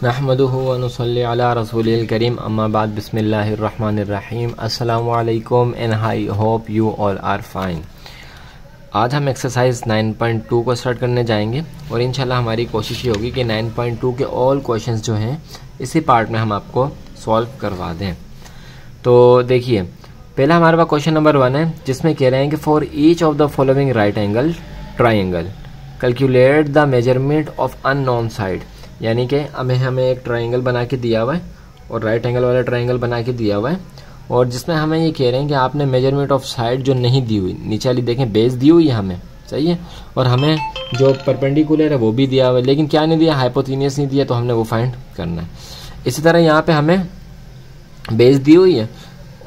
नहमदुहु व नुसल्ली अला रसूलिल करीम अम्मा बाद बिस्मिल्लाहिर रहमानिर रहीम। अस्सलामु अलैकुम and I hope you all are fine. आज हम एक्सरसाइज 9.2 को स्टार्ट करने जाएंगे और इंशाल्लाह हमारी कोशिश ये होगी कि 9.2 के ऑल क्वेश्चंस जो हैं इसी पार्ट में हम आपको सॉल्व करवा दें। तो देखिए, पहला हमारे पास क्वेश्चन नंबर 1 है, जिसमें कह रहे हैं कि for each of the following right angle triangle calculate the measurement of unknown side. यानी कि हमें एक ट्राइंगल बना के दिया हुआ है और राइट एंगल वाला ट्राइंगल बना के दिया हुआ है, और जिसमें हमें ये कह रहे हैं कि आपने मेजरमेंट ऑफ साइड जो नहीं दी हुई, नीचे वाली देखें बेस दी हुई है हमें, सही है, और हमें जो परपेंडिकुलर है वो भी दिया हुआ है, लेकिन क्या नहीं दिया, हाइपोथेनियस नहीं दिया, तो हमने वो फाइंड करना है। इसी तरह यहाँ पे हमें बेस दी हुई है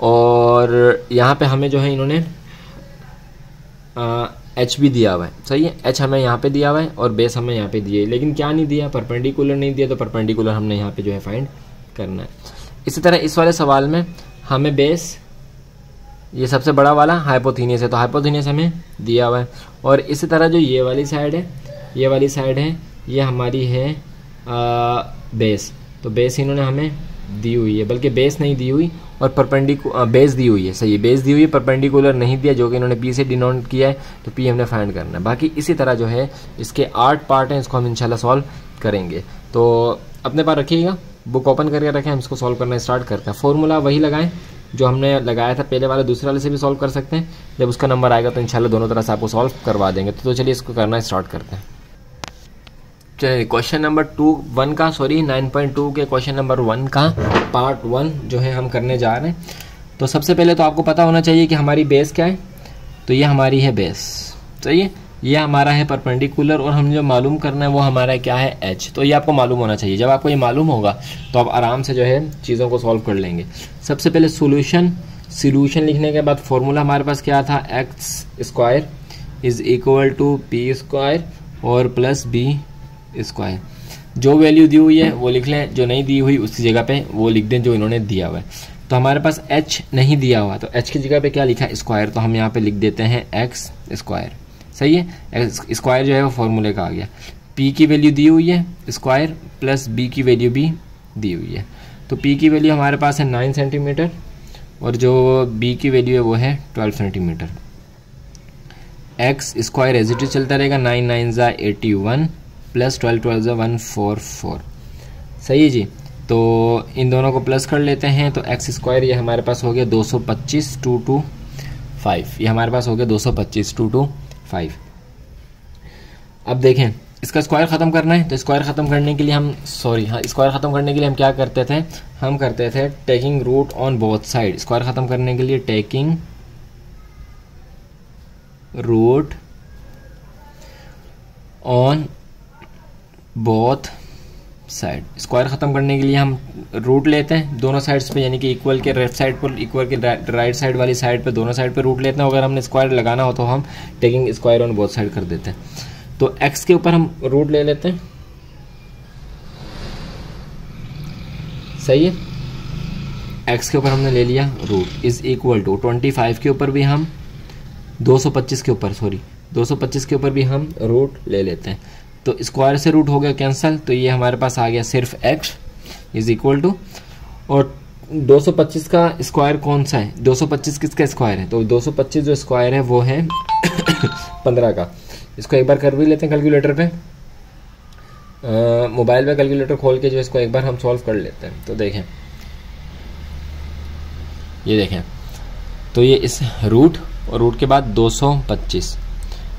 और यहाँ पे हमें जो है इन्होंने एच भी दिया हुआ है, सही है, एच हमें यहाँ पे दिया हुआ है और बेस हमें यहाँ पे दिया है, लेकिन क्या नहीं दिया, परपेंडिकुलर नहीं दिया, तो परपेंडिकुलर हमने यहाँ पे जो है फाइंड करना है। इसी तरह इस वाले सवाल में हमें बेस, ये सबसे बड़ा वाला हाइपोथेनियस है, तो हाइपोथेनियस हमें दिया हुआ है, और इसी तरह जो ये वाली साइड है, ये वाली साइड है, ये हमारी है बेस, तो बेस इन्होंने हमें दी हुई है, बल्कि बेस नहीं दी हुई और बेस दी हुई है, सही है, बेस दी हुई है, परपेंडिकुलर नहीं दिया, जो कि इन्होंने पी से डिनोट किया है, तो पी हमने फाइंड करना है। बाकी इसी तरह जो है इसके 8 पार्ट हैं, इसको हम इंशाल्लाह सॉल्व करेंगे। तो अपने पास रखिएगा, बुक ओपन करके रखें, हम इसको सॉल्व करना स्टार्ट करते हैं। फॉर्मूला वही लगाएं जो हमने लगाया था पहले वाले, दूसरे वाले से भी सॉल्व कर सकते हैं, जब उसका नंबर आएगा तो इंशाल्लाह दोनों तरह से आपको सॉल्व करवा देंगे। तो चलिए इसको करना स्टार्ट करते हैं। चलिए क्वेश्चन नंबर 9.2 के क्वेश्चन नंबर 1 का पार्ट 1 जो है हम करने जा रहे हैं। तो सबसे पहले तो आपको पता होना चाहिए कि हमारी बेस क्या है, तो ये हमारी है बेस, सही है, ये हमारा है परपेंडिकुलर, और हम जो मालूम करना है वो हमारा क्या है, एच। तो ये आपको मालूम होना चाहिए। जब आपको ये मालूम होगा तो आप आराम से जो है चीज़ों को सॉल्व कर लेंगे। सबसे पहले सोल्यूशन लिखने के बाद फॉर्मूला हमारे पास क्या था, X square is equal to P square और प्लस बी स्क्वायर। जो वैल्यू दी हुई है वो लिख लें, जो नहीं दी हुई उसकी जगह पे वो लिख दें जो इन्होंने दिया हुआ है। तो हमारे पास h नहीं दिया हुआ, तो h की जगह पे क्या लिखा है, स्क्वायर, तो हम यहाँ पे लिख देते हैं x स्क्वायर, सही है, x स्क्वायर जो है वो फॉर्मूले का आ गया। p की वैल्यू दी हुई है स्क्वायर प्लस b की वैल्यू भी दी हुई है, तो p की वैल्यू हमारे पास है 9 सेंटीमीटर और जो b की वैल्यू है वो है 12 centimetre. x square as it is चलता रहेगा, 9 9 ज़ा 81 प्लस 12 12 ज़ा 144, सही है जी। तो इन दोनों को प्लस कर लेते हैं, तो एक्स स्क्वायर ये हमारे पास हो गया 225 2 2 5, ये हमारे पास हो गया 225 2 2 5। अब देखें, इसका स्क्वायर ख़त्म करना है, तो स्क्वायर ख़त्म करने के लिए हम स्क्वायर ख़त्म करने के लिए हम क्या करते थे, हम करते थे taking root on both side. Square ख़त्म करने के लिए taking root on both side. Square खत्म करने के लिए हम रूट लेते हैं दोनों साइड्स पे, यानी कि इक्वल के लेफ्ट साइड पर, इक्वल के राइट साइड वाली साइड पे, दोनों साइड पे रूट लेते हैं। अगर हमने स्क्वायर लगाना हो तो हम taking square on both side कर देते हैं। तो x के ऊपर हम रूट ले लेते हैं, सही है, x के ऊपर हमने ले लिया रूट इज इक्वल टू 25 के ऊपर भी हम 225 के ऊपर भी हम रूट ले लेते हैं। तो स्क्वायर से रूट हो गया कैंसिल, तो ये हमारे पास आ गया सिर्फ x इज इक्वल टू, और 225 का स्क्वायर कौन सा है, 225 किसका स्क्वायर है, तो 225 जो स्क्वायर है वो है 15 का। इसको एक बार कर भी लेते हैं कैलकुलेटर पे, मोबाइल पे कैलकुलेटर खोल के जो इसको एक बार हम सॉल्व कर लेते हैं। तो देखें, ये देखें, तो ये इस रूट और रूट के बाद 225,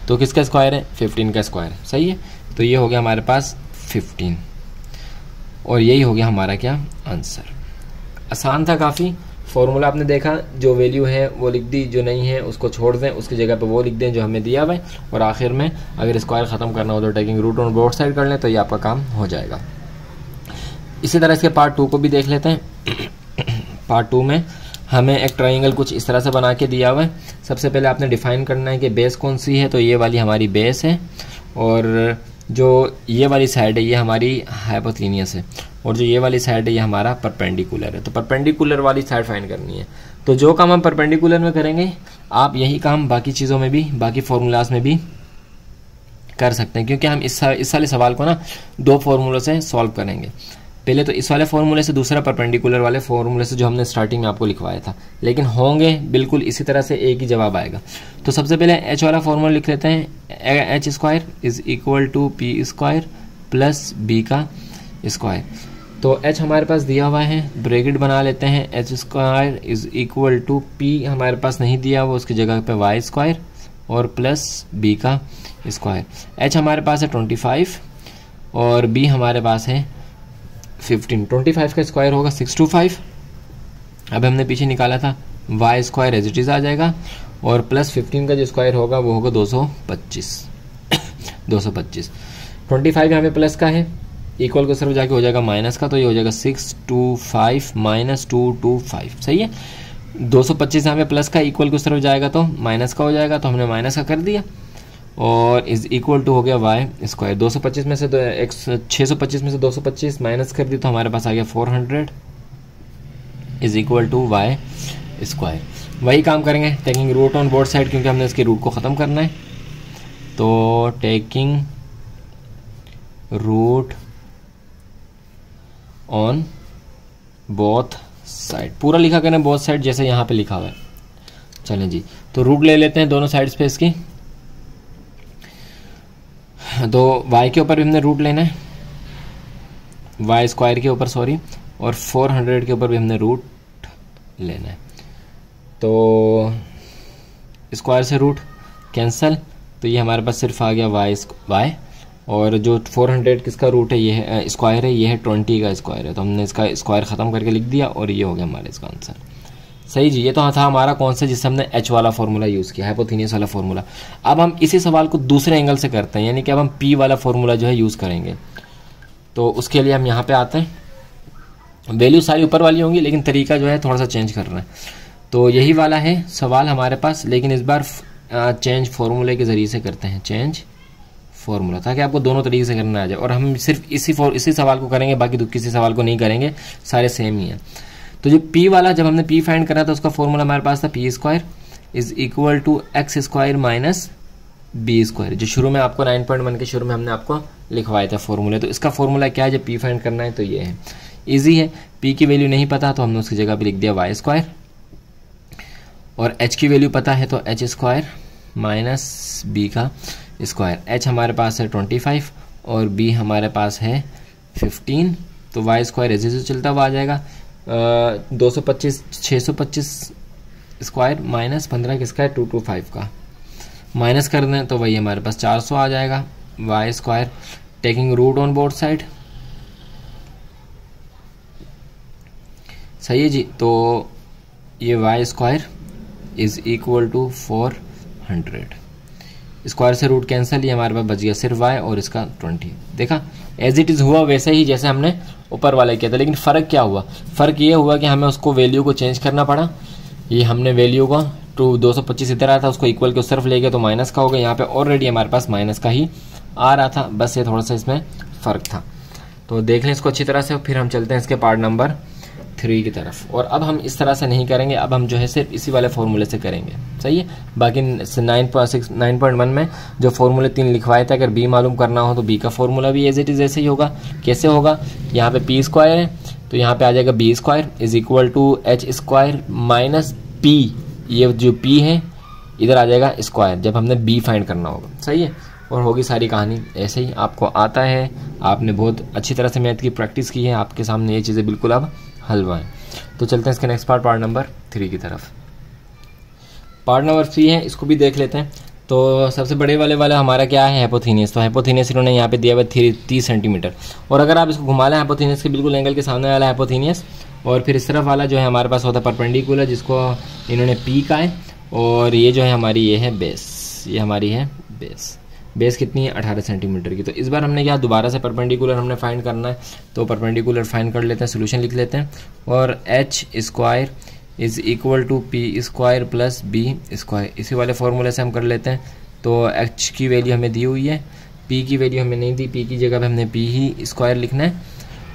तो किसका स्क्वायर है, 15 का स्क्वायर है, सही है। तो ये हो गया हमारे पास 15, और यही हो गया हमारा क्या, आंसर। आसान था काफ़ी, फॉर्मूला आपने देखा, जो वैल्यू है वो लिख दी, जो नहीं है उसको छोड़ दें, उसकी जगह पे वो लिख दें जो हमें दिया हुआ है, और आखिर में अगर स्क्वायर ख़त्म करना हो तो taking root on both side कर लें, तो ये आपका काम हो जाएगा। इसी तरह इसके पार्ट 2 को भी देख लेते हैं। पार्ट 2 में हमें एक ट्राइंगल कुछ इस तरह से बना के दिया हुआ है। सबसे पहले आपने डिफाइन करना है कि बेस कौन सी है, तो ये वाली हमारी बेस है, और जो ये वाली साइड है ये हमारी हाइपोथेनियस है, और जो ये वाली साइड है ये हमारा परपेंडिकुलर है। तो परपेंडिकुलर वाली साइड फाइंड करनी है। तो जो काम हम परपेंडिकुलर में करेंगे, आप यही काम बाकी चीज़ों में भी, बाकी फॉर्मूलाज में भी कर सकते हैं, क्योंकि हम इस वाले सवाल को ना 2 फॉर्मूलों से सॉल्व करेंगे। पहले तो इस वाले फॉर्मूले से, दूसरा परपेंडिकुलर वाले फॉर्मूले से जो हमने स्टार्टिंग में आपको लिखवाया था, लेकिन होंगे बिल्कुल इसी तरह से, एक ही जवाब आएगा। तो सबसे पहले एच वाला फॉर्मूला लिख लेते हैं, H square is equal to P square plus B का स्क्वायर। तो एच हमारे पास दिया हुआ है, ब्रैकेट बना लेते हैं, H square is equal to P हमारे पास नहीं दिया हुआ, उसकी जगह पे वाई स्क्वायर और प्लस बी का स्क्वायर। एच हमारे पास है 25 और बी हमारे पास है 15। 25 का स्क्वायर होगा 625, अब हमने पीछे निकाला था, y square as it is आ जाएगा, और प्लस 15 का जो स्क्वायर होगा वो होगा 225। 225 25 यहाँ पे प्लस का है, इक्वल को सिर्फ जाके हो जाएगा माइनस का, तो ये हो जाएगा 625 माइनस 225। सही है, 225 यहाँ पे प्लस का, इक्वल को सिर्फ जाएगा तो माइनस का हो जाएगा, तो हमने माइनस का कर दिया, और इज इक्वल टू हो गया वाई स्क्वायर। 225 में से 625 में से 225 माइनस कर दी, तो हमारे पास आ गया 400 is equal to Y square. वही काम करेंगे, taking root on both side, क्योंकि हमने इसके रूट को ख़त्म करना है। तो taking root on both side, पूरा लिखा करें बोथ साइड जैसे यहाँ पे लिखा हुआ है। चलें जी, तो रूट ले लेते हैं दोनों साइड्स पे इसकी। तो y के ऊपर भी हमने रूट लेना है, वाई स्क्वायर के ऊपर सॉरी, और 400 के ऊपर भी हमने रूट लेना है। तो स्क्वायर से रूट कैंसल, तो ये हमारे पास सिर्फ आ गया वाई, और जो 400 किसका रूट है, ये है स्क्वायर है, ये है 20 का स्क्वायर है, तो हमने इसका स्क्वायर ख़त्म करके लिख दिया, और ये हो गया हमारा इसका आंसर। सही जी, ये तो था हमारा कौन सा, जिससे हमने एच वाला फॉर्मूला यूज़ किया, हाइपोथेनियस वाला फॉर्मूला। अब हम इसी सवाल को दूसरे एंगल से करते हैं, यानी कि अब हम पी वाला फॉर्मूला जो है यूज़ करेंगे। तो उसके लिए हम यहाँ पे आते हैं, वैल्यू सारी ऊपर वाली होंगी, लेकिन तरीका जो है थोड़ा सा चेंज करना है। तो यही वाला है सवाल हमारे पास, लेकिन इस बार चेंज फॉर्मूले के ज़रिए से करते हैं, चेंज फॉर्मूला, ताकि आपको दोनों तरीके से करना आ जाए। और हम सिर्फ इसी सवाल को करेंगे, बाकी किसी सवाल को नहीं करेंगे, सारे सेम ही हैं। तो जो p वाला, जब हमने p फाइंड करा था, उसका फॉर्मूला हमारे पास था P square is equal to x square minus B square, जो शुरू में आपको 9.1 के शुरू में हमने आपको लिखवाया था फॉर्मूले। तो इसका फॉर्मूला क्या है, जब p फाइंड करना है तो ये है, इजी है। p की वैल्यू नहीं पता तो हमने उसकी जगह पे लिख दिया वाई स्क्वायर, और h की वैल्यू पता है तो एच स्क्वायर माइनस बी का स्क्वायर। h हमारे पास है 25 और b हमारे पास है 15, तो वाई स्क्वायर ऐसे से चलता हुआ आ जाएगा। 225 625 स्क्वायर माइनस 15 किसका है, 225 का, माइनस कर दें तो वही हमारे पास 400 आ जाएगा। Y square taking root on both side, सही है जी। तो ये Y square is equal to 400, square से रूट कैंसिल, ये हमारे पास बच गया सिर्फ y और इसका 20। देखा, एज इट इज़ हुआ वैसे ही जैसे हमने ऊपर वाला किया था, लेकिन फ़र्क क्या हुआ, फ़र्क ये हुआ कि हमें उसको वैल्यू को चेंज करना पड़ा। ये हमने वैल्यू को 225 इधर आया था, उसको इक्वल के उस तरफ ले गए तो माइनस का हो गया, यहाँ पे ऑलरेडी हमारे पास माइनस का ही आ रहा था, बस ये थोड़ा सा इसमें फ़र्क था। तो देख लें इसको अच्छी तरह से, फिर हम चलते हैं इसके पार्ट नंबर 3 की तरफ। और अब हम इस तरह से नहीं करेंगे, अब हम जो है सिर्फ इसी वाले फॉर्मूले से करेंगे, सही है। बाकी 9.1 में जो फॉर्मूले 3 लिखवाए थे, अगर b मालूम करना हो तो b का फॉर्मूला भी एज इट इज ऐसे ही होगा। कैसे होगा, यहाँ पे p स्क्वायर है तो यहाँ पे आ जाएगा b square is equal to H square minus p, ये जो p है इधर आ जाएगा स्क्वायर, जब हमने b फाइंड करना होगा, सही है। और होगी सारी कहानी ऐसे ही, आपको आता है, आपने बहुत अच्छी तरह से मैथ की प्रैक्टिस की है, आपके सामने ये चीज़ें बिल्कुल अब हलवा है। तो चलते हैं इसके नेक्स्ट पार्ट नंबर 3 की तरफ। पार्ट नंबर 3 है, इसको भी देख लेते हैं। तो सबसे बड़े वाला हमारा क्या है, हाइपोथेनियस। तो हाइपोथेनियस इन्होंने यहाँ पे दिया हुआ 30 सेंटीमीटर, और अगर आप इसको घुमा लें हाइपोथेनियस के बिल्कुल एंगल के सामने वाला हाइपोथेनियस, और फिर इस तरफ वाला जो है हमारे पास होता है परपेंडिकुलर, जिसको इन्होंने पी का है, और ये जो है हमारी ये है बेस, ये हमारी है बेस। बेस कितनी है, 18 सेंटीमीटर की। तो इस बार हमने क्या दोबारा से परपेंडिकुलर हमने फाइंड करना है, तो परपेंडिकुलर फाइंड कर लेते हैं, सोल्यूशन लिख लेते हैं। और H square is equal to P square plus B square, इसी वाले फॉर्मूले से हम कर लेते हैं। तो एच की वैल्यू हमें दी हुई है, पी की वैल्यू हमें नहीं दी, पी की जगह पे हमने पी ही स्क्वायर लिखना है,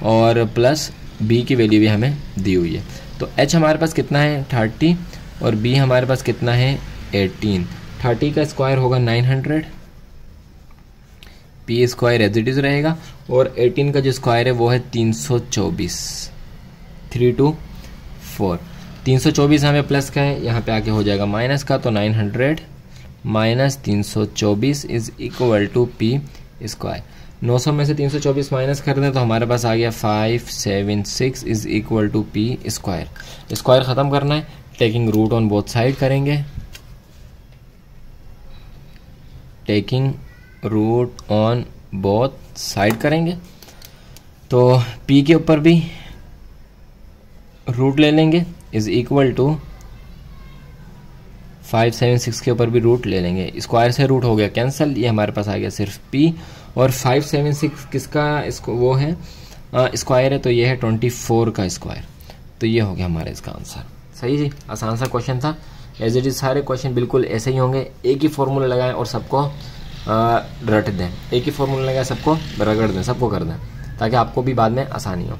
और प्लस बी की वैल्यू भी हमें दी हुई है। तो एच हमारे पास कितना है 30, और बी हमारे पास कितना है 18। 30 का स्क्वायर होगा 900, P square as it is रहेगा, और 18 का जो स्क्वायर है वो है 324, 324। 324 हमें प्लस का है, यहाँ पे आके हो जाएगा माइनस का, तो 900 minus 324 is equal to P square. 900 में से 324 माइनस कर दें तो हमारे पास आ गया 576 is equal to P square. Square ख़त्म करना है, taking root on both side करेंगे, taking root on both side करेंगे, तो p के ऊपर भी रूट ले लेंगे इज इक्वल टू 576 के ऊपर भी रूट ले लेंगे। स्क्वायर से रूट हो गया कैंसिल, ये हमारे पास आ गया सिर्फ p, और 576 किसका इसको वो है स्क्वायर है, तो ये है 24 का स्क्वायर, तो ये हो गया हमारा इसका आंसर। सही जी, आसान सा क्वेश्चन था। एज इट इज सारे क्वेश्चन बिल्कुल ऐसे ही होंगे, एक ही फॉर्मूला लगाएं और सबको रट दें, एक ही फॉर्मूला लगाएं सबको रगड़ दें, सबको कर दें, ताकि आपको भी बाद में आसानी हो।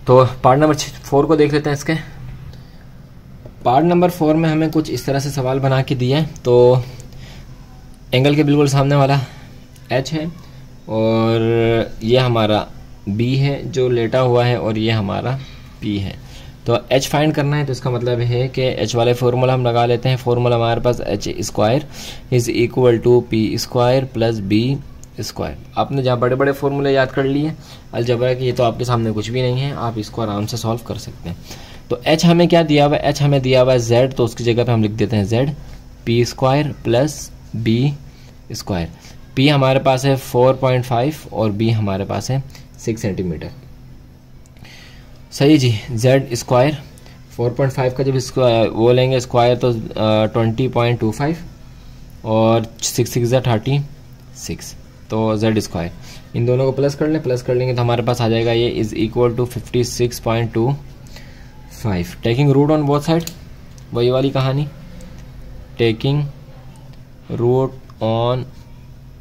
तो पार्ट नंबर 4 को देख लेते हैं। इसके पार्ट नंबर 4 में हमें कुछ इस तरह से सवाल बना के दिया है। तो एंगल के बिल्कुल सामने वाला h है, और ये हमारा b है जो लेटा हुआ है, और ये हमारा p है। तो h फाइंड करना है, तो इसका मतलब है कि h वाले फॉर्मूला हम लगा लेते हैं। फॉर्मूला हमारे पास h square is equal to P square plus B square. आपने जहाँ बड़े बड़े फॉर्मूले याद कर लिए अलजेब्रा के, ये तो आपके सामने कुछ भी नहीं है, आप इसको आराम से सॉल्व कर सकते हैं। तो h हमें क्या दिया हुआ है, h हमें दिया हुआ है z, तो उसकी जगह पे हम लिख देते हैं z P square plus B square. p हमारे पास है 4.5 और b हमारे पास है 6 सेंटीमीटर। सही जी, z स्क्वायर 4.5 का जब स्क्वायर वो लेंगे स्क्वायर तो 20.25 और 6 36, तो z स्क्वायर। इन दोनों को प्लस कर लें, प्लस कर लेंगे तो हमारे पास आ जाएगा ये is equal to 56.25। Taking root on both side, वही वाली कहानी, taking root on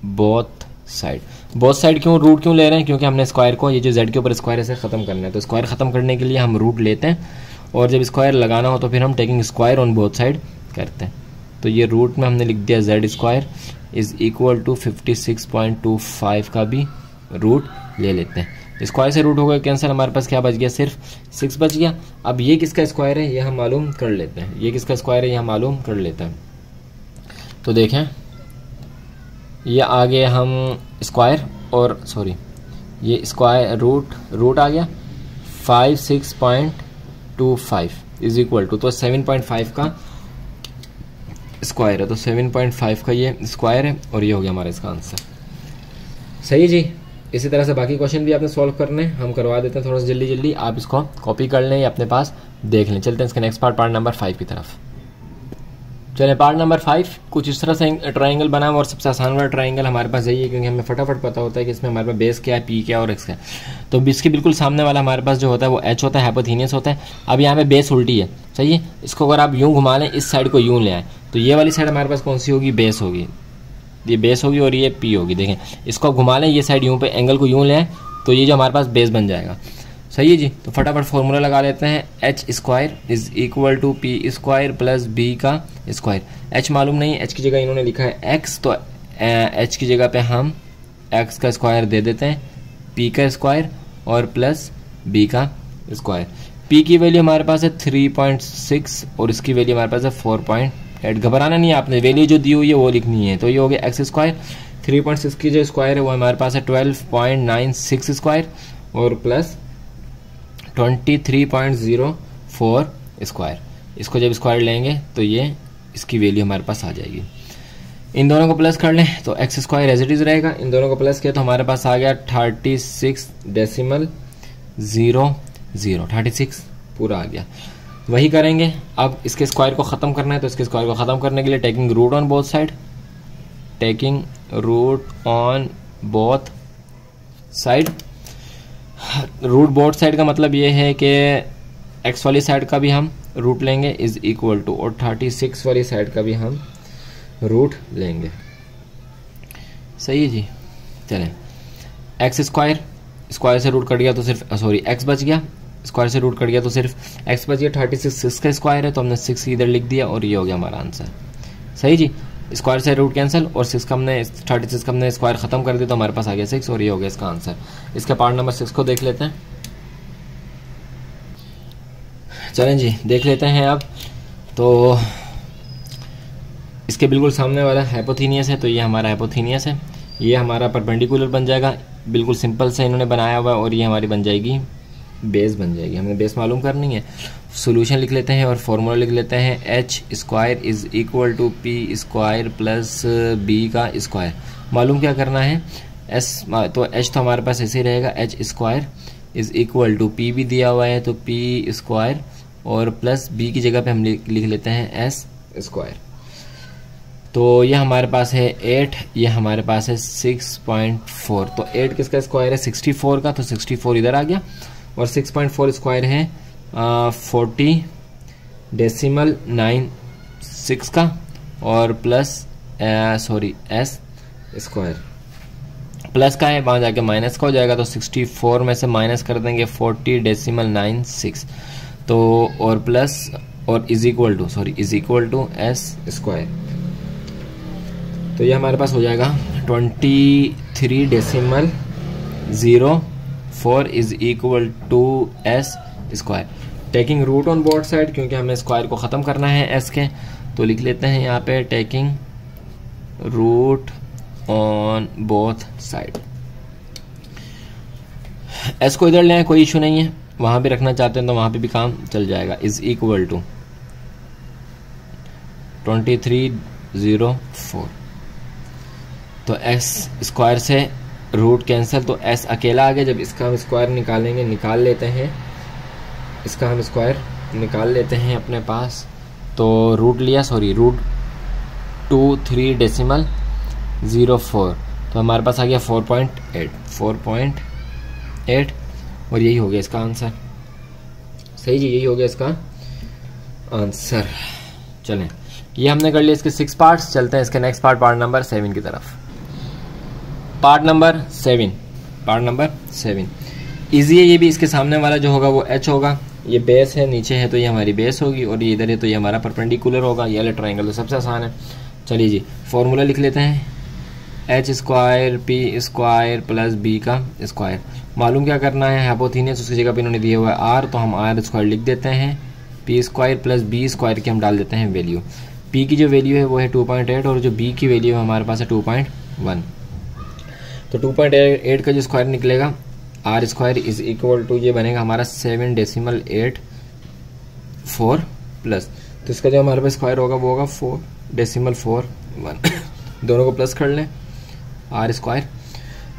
both side. Both side क्यों रूट क्यों ले रहे हैं, क्योंकि हमने स्क्वायर को ये जो z के ऊपर स्क्वायर है इसे ख़त्म करना है, तो स्क्वायर ख़त्म करने के लिए हम रूट लेते हैं, और जब स्क्वायर लगाना हो तो फिर हम taking square on both side करते हैं। तो ये रूट में हमने लिख दिया z square is equal to 56.25 का भी रूट ले लेते हैं। स्क्वायर से रूट हो गया कैंसिल, हमारे पास क्या बच गया, सिर्फ 6 बच गया। अब ये किसका स्क्वायर है ये हम मालूम कर लेते हैं, ये किसका स्क्वायर है ये हम मालूम कर लेते हैं। तो देखें ये आ गया हम स्क्वायर, और सॉरी ये स्क्वायर रूट आ गया 56.25 इज इक्वल टू, तो 7.5 का स्क्वायर है, तो 7.5 का ये स्क्वायर है, और ये हो गया हमारा इसका आंसर। सही जी, इसी तरह से बाकी क्वेश्चन भी आपने सॉल्व करने हम करवा देते हैं थोड़ा सा जल्दी जल्दी, आप इसको कॉपी कर लें या अपने पास देख लें। चलते हैं इसके नेक्स्ट पार्ट नंबर 5 की तरफ। चले पार्ट नंबर 5 कुछ इस तरह से ट्राइंगल बना हुआ, और सबसे आसान वाला ट्राइंगल हमारे पास यही है, क्योंकि हमें फटाफट पता होता है कि इसमें हमारे पास बेस क्या है, पी क्या है और एक्स क्या है। तो इसके बिल्कुल सामने वाला हमारे पास जो होता है वो एच होता है, हाइपोथेनियस होता है। अब यहाँ पे बेस उल्टी है, सही है, इसको अगर आप यूँ घुमा लें, इस साइड को यूँ ले आए, तो ये वाली साइड हमारे पास कौन सी होगी, बेस होगी, ये बेस होगी और ये पी होगी। देखें इसको घुमा लें, ये साइड यूँ पे एंगल को यूँ ले आए, तो ये जो हमारे पास बेस बन जाएगा। सही है जी, तो फटाफट फॉर्मूला लगा लेते हैं, H square is equal to P square plus B का स्क्वायर। एच मालूम नहीं, एच की जगह इन्होंने लिखा है एक्स, तो एच की जगह पे हम एक्स का स्क्वायर दे देते हैं, पी का स्क्वायर और प्लस बी का स्क्वायर। पी की वैल्यू हमारे पास है 3.6 और इसकी वैल्यू हमारे पास है 4.8। घबराना नहीं है आपने, वैल्यू जो दी हुई है वो लिखनी है। तो ये हो गया एक्स स्क्वायर, 3.6 की जो स्क्वायर है वो हमारे पास है 12.96 स्क्वायर और प्लस 23.04 स्क्वायर। इसको जब स्क्वायर लेंगे तो ये इसकी वैल्यू हमारे पास आ जाएगी। इन दोनों को प्लस कर लें तो x square as it is रहेगा, इन दोनों को प्लस किया तो हमारे पास आ गया 36.00 पूरा आ गया। वही करेंगे, अब इसके स्क्वायर को ख़त्म करना है, तो इसके स्क्वायर को ख़त्म करने के लिए taking root on both side, taking root on both side. Root both side का मतलब ये है कि एक्स वाली साइड का भी हम रूट लेंगे इज इक्वल टू, और 36 वाली साइड का भी हम रूट लेंगे। सही है जी, चलें एक्स स्क्वायर, स्क्वायर से रूट कट गया तो सिर्फ सॉरी एक्स बच गया, स्क्वायर से रूट कट गया तो सिर्फ एक्स बच गया। 36 का स्क्वायर है तो हमने 6 इधर लिख दिया और ये हो गया हमारा आंसर। सही जी, स्क्वायर से रूट कैंसिल और 6 का हमने 36 का हमने स्क्वायर खत्म कर दिया तो हमारे पास आ गया 6 और ये हो गया इसका आंसर। इसके पार्ट नंबर 6 को देख लेते हैं। चलें जी देख लेते हैं अब। तो इसके बिल्कुल सामने वाला हाइपोथेनियस है, तो ये हमारा हाइपोथेनियस है, ये हमारा परपेंडिकुलर बन जाएगा, बिल्कुल सिंपल से इन्होंने बनाया हुआ है, और ये हमारी बन जाएगी बेस बन जाएगी। हमने बेस मालूम करनी है। सॉल्यूशन लिख लेते हैं और फॉर्मूला लिख लेते हैं, H square is equal to P square plus B का स्क्वायर। मालूम क्या करना है, एस तो एच तो हमारे पास ऐसे ही रहेगा, H square is equal to P भी दिया हुआ है तो पी स्क्वायर और प्लस बी की जगह पे हम लिख लेते हैं एस स्क्वायर। तो ये हमारे पास है 8, ये हमारे पास है 6.4। तो 8 किसका स्क्वायर है 64 का, तो 64 इधर आ गया, और 6.4 स्क्वायर है 40.96 का, और plus sorry S square plus का है, वहाँ जाके माइनस का हो जाएगा, तो 64 में से माइनस कर देंगे 40.96, तो और प्लस और is equal to S square. तो ये हमारे पास हो जाएगा 23.04 is equal to S square. Taking root on both side, क्योंकि हमें स्क्वायर को ख़त्म करना है एस के, तो लिख लेते हैं यहाँ पे taking root on both side. S को इधर लें, कोई इशू नहीं है, वहाँ भी रखना चाहते हैं तो वहाँ पे भी काम चल जाएगा। इज इक्वल टू 2304, तो एस स्क्वायर से रूट कैंसिल, तो एस अकेला आ गया। जब इसका हम स्क्वायर निकालेंगे, निकाल लेते हैं, इसका हम स्क्वायर निकाल लेते हैं अपने पास, तो रूट लिया, रूट 23.04, तो हमारे पास आ गया 4.8, और यही हो गया इसका आंसर। सही जी, यही हो गया इसका आंसर। चलें, ये हमने कर लिया इसके 6 पार्ट्स। चलते हैं इसके नेक्स्ट पार्ट नंबर 7 की तरफ। पार्ट नंबर 7 इजी है ये भी। इसके सामने वाला जो होगा वो एच होगा, ये बेस है, नीचे है तो ये हमारी बेस होगी, और ये इधर है तो ये हमारा परपेंडिकुलर होगा। ये वाला ट्रायंगल तो सबसे आसान है। चलिए जी, फॉर्मूला लिख लेते हैं, H square P square plus B का स्क्वायर। मालूम क्या करना है, हाइपोथेनियस उसकी जगह पे इन्होंने दिया हुआ है आर, तो हम आर स्क्वायर लिख देते हैं, P square plus B square की हम डाल देते हैं वैल्यू। पी की जो वैल्यू है वो है 2.8, और जो बी की वैल्यू है हमारे पास है 2.1। तो 2.8 का जो स्क्वायर निकलेगा, R square is equal to ये बनेगा हमारा 7.84 प्लस, तो इसका जो हमारे पास स्क्वायर होगा वो होगा 4.41। दोनों को प्लस कर लें, आर स्क्वायर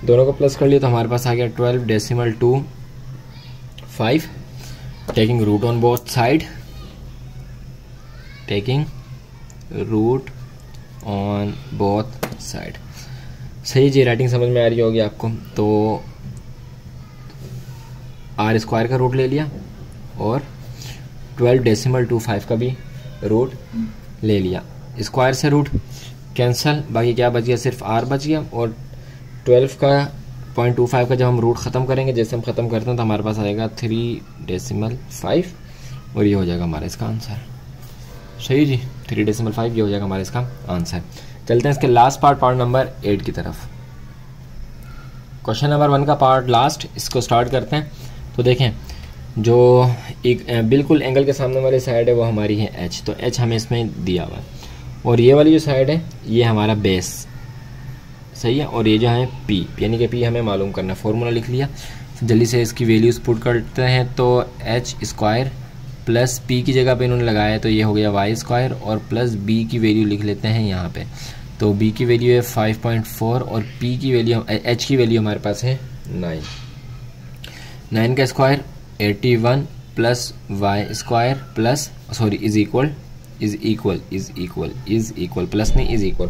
दोनों को प्लस कर लिया तो हमारे पास आ गया 12.25। Taking root on both side, सही जी, राइटिंग समझ में आ रही होगी आपको। तो आर स्क्वायर का रूट ले लिया और 12.25 का भी रूट ले लिया। स्क्वायर से रूट कैंसल, बाकी क्या बच गया, सिर्फ आर बच गया, और 12 का 0.25 का जब हम रूट ख़त्म करेंगे, जैसे हम ख़त्म करते हैं तो हमारे पास आएगा 3.5, और ये हो जाएगा हमारा इसका आंसर। सही जी, 3.5 ये हो जाएगा हमारा इसका आंसर। चलते हैं इसके लास्ट पार्ट नंबर 8 की तरफ। क्वेश्चन नंबर 1 का पार्ट लास्ट, इसको स्टार्ट करते हैं। तो देखें, जो एक बिल्कुल एंगल के सामने वाली साइड है वो हमारी है एच, तो एच हमें इसमें दिया हुआ है, और ये वाली जो साइड है ये हमारा बेस, सही है, और ये जो है पी, यानी कि पी हमें मालूम करना है। फॉर्मूला लिख लिया, जल्दी से इसकी वैल्यूज पुट करते हैं। तो एच स्क्वायर प्लस पी की जगह पे इन्होंने लगाया है तो ये हो गया वाई स्क्वायर, और प्लस बी की वैल्यू लिख लेते हैं यहाँ पे। तो बी की वैल्यू है 5.4 और पी की वैल्यू, एच की वैल्यू हमारे पास है 9 का square 81 plus Y square plus is equal plus नहीं इज इक्वल,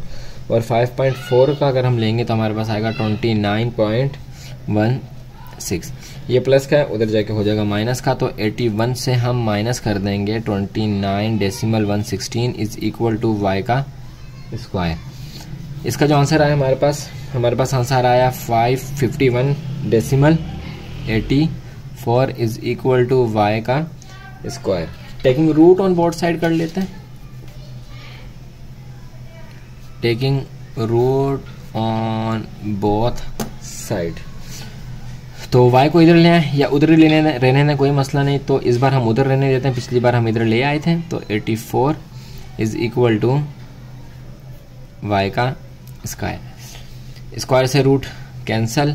और 5.4 का अगर हम लेंगे तो हमारे पास आएगा 29.16। ये प्लस का है, उधर जाके हो जाएगा माइनस का, तो 81 से हम माइनस कर देंगे 29.116 इज इक्वल टू वाई का स्क्वायर। इसका जो आंसर आया हमारे पास आंसर आया 551.84 इज इक्वल टू वाई का square. Taking root on both side कर लेते हैं। Taking root on both side. तो y को इधर ले आए या उधर रहने दें, कोई मसला नहीं। तो इस बार हम उधर रहने देते हैं, पिछली बार हम इधर ले आए थे। तो 84 इज इक्वल टू y का स्क्वायर, स्क्वायर से रूट कैंसल,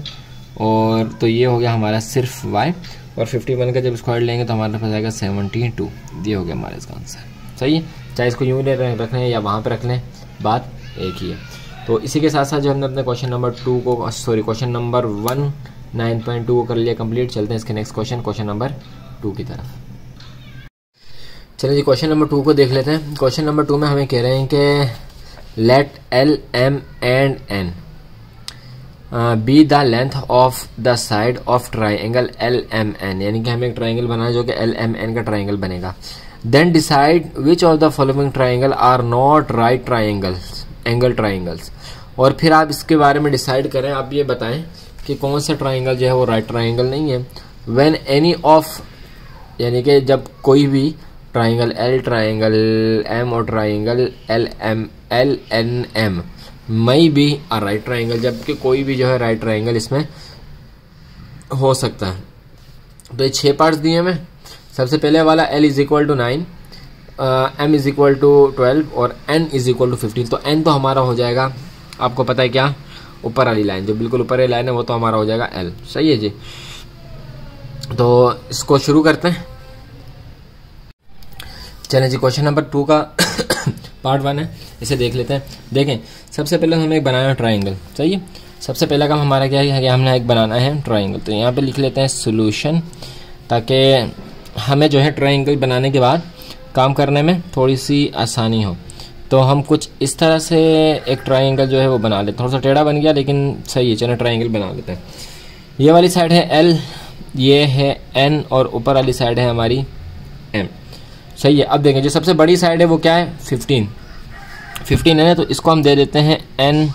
और तो ये हो गया हमारा सिर्फ y, और 51 का जब स्क्वायर लेंगे तो हमारे पास आएगा 72। ये हो गया हमारा इसका आंसर। सही है, चाहे इसको यूँ रख लें या वहाँ पे रख लें, बात एक ही है। तो इसी के साथ साथ जो हमने अपने क्वेश्चन नंबर 2 को, सॉरी क्वेश्चन नंबर 9.2 को कर लिया कंप्लीट। चलते हैं इसके नेक्स्ट क्वेश्चन नंबर 2 की तरफ। चलिए जी क्वेश्चन नंबर 2 को देख लेते हैं। क्वेश्चन नंबर 2 में हमें कह रहे हैं कि let L M and N be the length of the side of triangle L M N, यानी कि हमें एक ट्राइंगल बनाना है जो कि एल एम एन का ट्राइंगल बनेगा। Then decide which of the following triangle are not right triangles, angle triangles. और फिर आप इसके बारे में डिसाइड करें, आप ये बताएं कि कौन सा ट्राइंगल जो है वो राइट ट्राइंगल नहीं है। व्हेन एनी ऑफ, यानी कि जब कोई भी ट्राइंगल एल, ट्राइंगल एम और triangle L N M may be a right triangle, जबकि कोई भी जो है राइट ट्राइंगल इसमें हो सकता है। तो ये 6 पार्ट्स दिए हमें। सबसे पहले वाला l is equal to 9, m is equal to 12 और n इज इक्वल टू 15। तो n तो हमारा हो जाएगा, आपको पता है क्या, ऊपर वाली लाइन, जो बिल्कुल ऊपर वाली लाइन है वो तो हमारा हो जाएगा l। सही है जी। तो इसको शुरू करते हैं। चलें जी, क्वेश्चन नंबर 2 का पार्ट 1 है, इसे देख लेते हैं। देखें, सबसे पहले हमें एक बनाना है ट्राइंगल। सही है, सबसे पहला काम हमारा क्या है कि हमने एक बनाना है ट्राइंगल। तो यहाँ पे लिख लेते हैं सॉल्यूशन, ताकि हमें जो है ट्राइंगल बनाने के बाद काम करने में थोड़ी सी आसानी हो। तो हम कुछ इस तरह से एक ट्राइंगल जो है वो बना लेते हैं। थोड़ा सा टेढ़ा बन गया लेकिन सही है, चलो ट्राइंगल बना लेते हैं। ये वाली साइड है L, ये है N और ऊपर वाली साइड है हमारी M। सही है। अब देखें, जो सबसे बड़ी साइड है वो क्या है, 15 है ना, तो इसको हम दे देते हैं N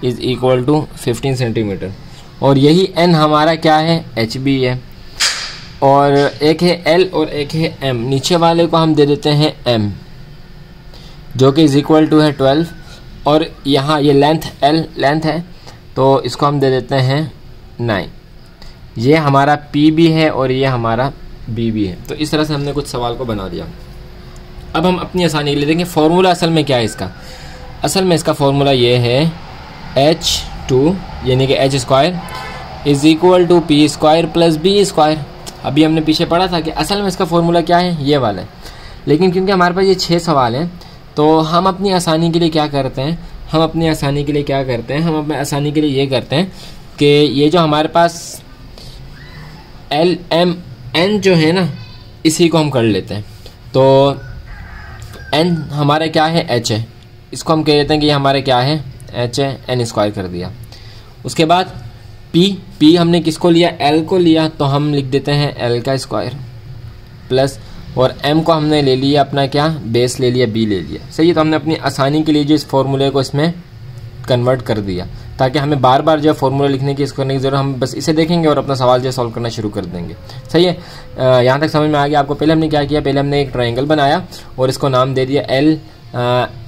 is equal to 15 centimetre. और यही N हमारा क्या है, HB है। और एक है L और एक है M, नीचे वाले को हम दे देते हैं M, जो कि इज इक्वल टू है 12। और यहाँ ये लेंथ L लेंथ है, तो इसको हम दे देते हैं 9। ये हमारा P भी है और ये हमारा B भी है। तो इस तरह से हमने कुछ सवाल को बना दिया। अब हम अपनी आसानी के लिए देखें फॉर्मूला असल में क्या है इसका। असल में इसका फॉर्मूला ये है H2 यानी कि H square is equal to P square plus B square. अभी हमने पीछे पढ़ा था कि असल में इसका फॉर्मूला क्या है, ये वाला है। लेकिन क्योंकि हमारे पास ये 6 सवाल हैं, तो हम अपनी आसानी के लिए क्या करते हैं, हम अपनी आसानी के लिए ये करते हैं कि ये जो हमारे पास L M N जो है ना, इसी को हम कर लेते हैं। तो N हमारा क्या है, H है, इसको हम कह देते हैं कि ये हमारे क्या है, H है, N स्क्वायर कर दिया। उसके बाद P हमने किसको लिया, L को लिया, तो हम लिख देते हैं L का स्क्वायर प्लस, और M को हमने ले लिया अपना क्या, बेस ले लिया, B ले लिया। सही है। तो हमने अपनी आसानी के लिए जो इस फॉर्मूले को इसमें कन्वर्ट कर दिया, ताकि हमें बार बार जो फॉर्मूला लिखने की, इसको करने की जरूरत, हम बस इसे देखेंगे और अपना सवाल जो सॉल्व करना शुरू कर देंगे। सही है, यहाँ तक समझ में आ गया आपको। पहले हमने क्या किया, पहले हमने एक ट्राइंगल बनाया और इसको नाम दे दिया L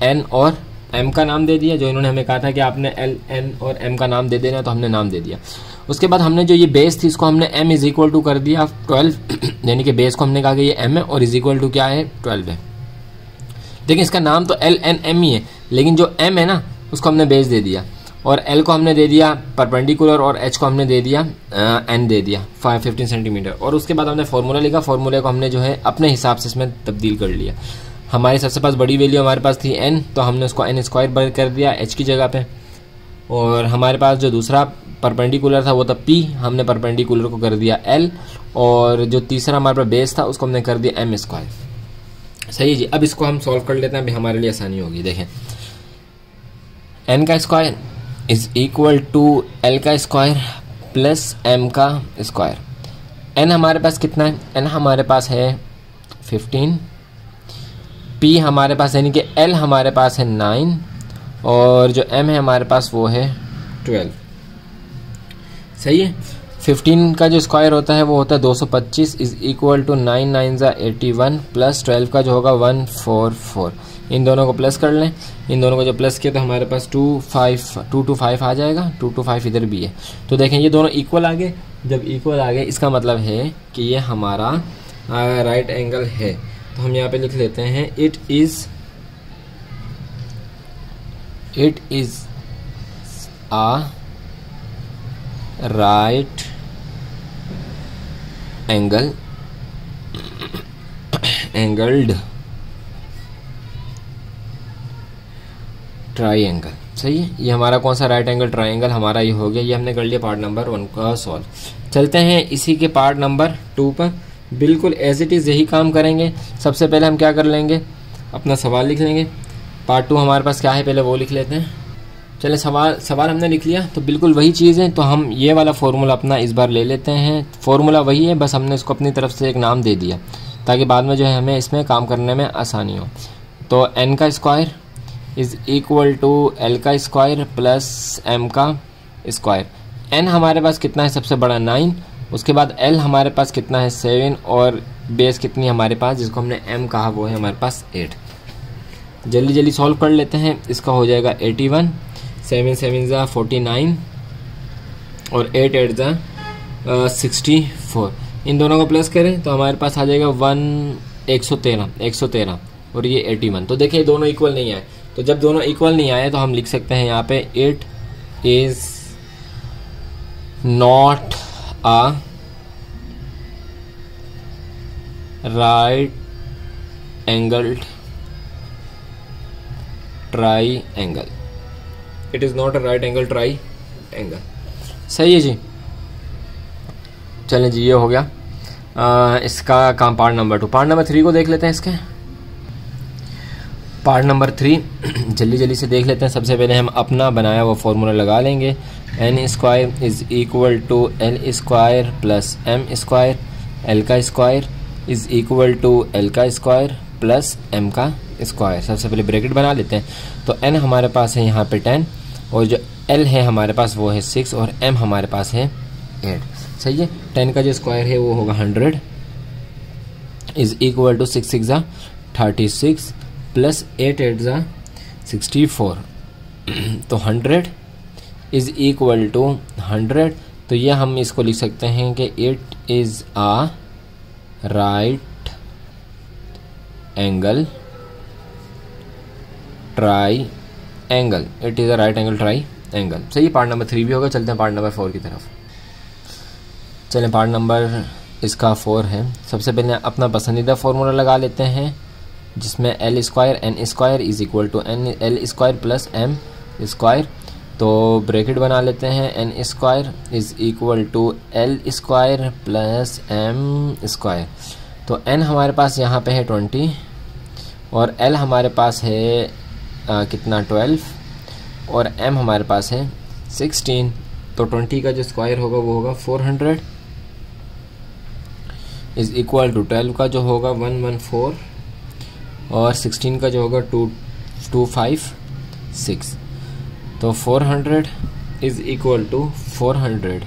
N और M का नाम दे दिया। जो इन्होंने हमें कहा था कि आपने L N और M का नाम दे देना, तो हमने नाम दे दिया। उसके बाद हमने जो ये बेस थी, इसको हमने M इज इक्वल टू कर दिया 12, यानी कि बेस को हमने कहा कि ये M है और इज इक्वल टू क्या है, 12 है। देखिए इसका नाम तो L N M ही है, लेकिन जो M है ना, उसको हमने बेस दे दिया, और L को हमने दे दिया परपेंडिकुलर, और H को हमने दे दिया N दे दिया 15 सेंटीमीटर। और उसके बाद हमने फार्मूला लिखा, फार्मूले को हमने जो है अपने हिसाब से इसमें तब्दील कर लिया। हमारी सबसे पास बड़ी वैल्यू हमारे पास थी N, तो हमने उसको N स्क्वायर कर दिया H की जगह पे। और हमारे पास जो दूसरा परपेंडिकुलर था वो था P, हमने परपेंडिकुलर को कर दिया L, और जो तीसरा हमारे पास बेस था उसको हमने कर दिया M स्क्वायर। सही है जी। अब इसको हम सॉल्व कर लेते हैं, अभी हमारे लिए आसानी होगी। देखें, N का square is equal to L का स्क्वायर प्लस M का स्क्वायर। N हमारे पास कितना है, N हमारे पास है 15, P हमारे पास यानी कि L हमारे पास है 9, और जो M है हमारे पास वो है 12। सही है। 15 का जो स्क्वायर होता है वो होता है 225 इज इक्वल टू 9 9 ज़ा 81 प्लस 12 का जो होगा 144। इन दोनों को प्लस कर लें, इन दोनों को जब प्लस किया तो हमारे पास 2 to 5 आ जाएगा, 2 to 5 इधर भी है। तो देखें ये दोनों इक्वल आ गए, जब इक्वल आ गए इसका मतलब है कि ये हमारा राइट एंगल है। तो हम यहाँ पे लिख लेते हैं it is a right angled triangle. सही है, ये हमारा कौन सा राइट एंगल ट्राइंगल हमारा ये हो गया। ये हमने कर लिया पार्ट नंबर 1 का सॉल्व। चलते हैं इसी के पार्ट नंबर 2 पर। बिल्कुल एज इट इज़ यही काम करेंगे। सबसे पहले हम क्या कर लेंगे, अपना सवाल लिख लेंगे। पार्ट 2 हमारे पास क्या है पहले वो लिख लेते हैं। चले सवाल हमने लिख लिया, तो बिल्कुल वही चीज़ है। तो हम ये वाला फार्मूला अपना इस बार ले लेते हैं। फार्मूला वही है, बस हमने इसको अपनी तरफ से एक नाम दे दिया ताकि बाद में जो है हमें इसमें काम करने में आसानी हो। तो n का square is equal to l का स्क्वायर प्लस m का स्क्वायर। n हमारे पास कितना है सबसे बड़ा 9, उसके बाद l हमारे पास कितना है 7 और बेस कितनी हमारे पास जिसको हमने m कहा वो है हमारे पास 8। जल्दी जल्दी सॉल्व कर लेते हैं। इसका हो जाएगा 81, 7 7 ज़ा 49 और 8 8 ज़ा 64। इन दोनों को प्लस करें तो हमारे पास आ जाएगा 113 और ये 81। तो देखिए दोनों इक्वल नहीं आए। तो जब दोनों इक्वल नहीं आए तो हम लिख सकते हैं यहाँ पे it is not a right angled triangle. It is not a right angle triangle. सही है जी। चलें जी, ये हो गया इसका काम पार्ट नंबर 2। पार्ट नंबर 3 को देख लेते हैं। इसके पार्ट नंबर 3 जल्दी जल्दी से देख लेते हैं। सबसे पहले हम अपना बनाया वो फार्मूला लगा लेंगे। n square is equal to l square plus m square. l का square is equal to l का स्क्वायर प्लस m का स्क्वायर। सबसे पहले ब्रैकेट बना लेते हैं। तो n हमारे पास है यहाँ पे 10 और जो l है हमारे पास वो है 6 और m हमारे पास है 8। सही है। 10 का जो स्क्वायर है वो होगा 100 इज़ इक्वल टू 6 6 ज़ा 36 प्लस 8 8 ज़ा 64। तो 100 इज़ इक्वल टू 100। तो ये हम इसको लिख सकते हैं कि it is a right angle triangle. It is a right angle triangle. सही। पार्ट नंबर 3 भी होगा। चलते हैं पार्ट नंबर 4 की तरफ। चलें, पार्ट नंबर इसका 4 है। सबसे पहले अपना पसंदीदा फार्मूला लगा लेते हैं जिसमें l square n square is equal to l square plus m square. तो ब्रैकेट बना लेते हैं। n square is equal to l square plus m square. तो n हमारे पास यहाँ पे है 20 और l हमारे पास है कितना 12 और m हमारे पास है 16। तो 20 का जो स्क्वायर होगा वो होगा 400 इज़ इक्वल टू 12 का जो होगा 114 और 16 का जो होगा 256। तो 400 इज़ इक्वल टू 400।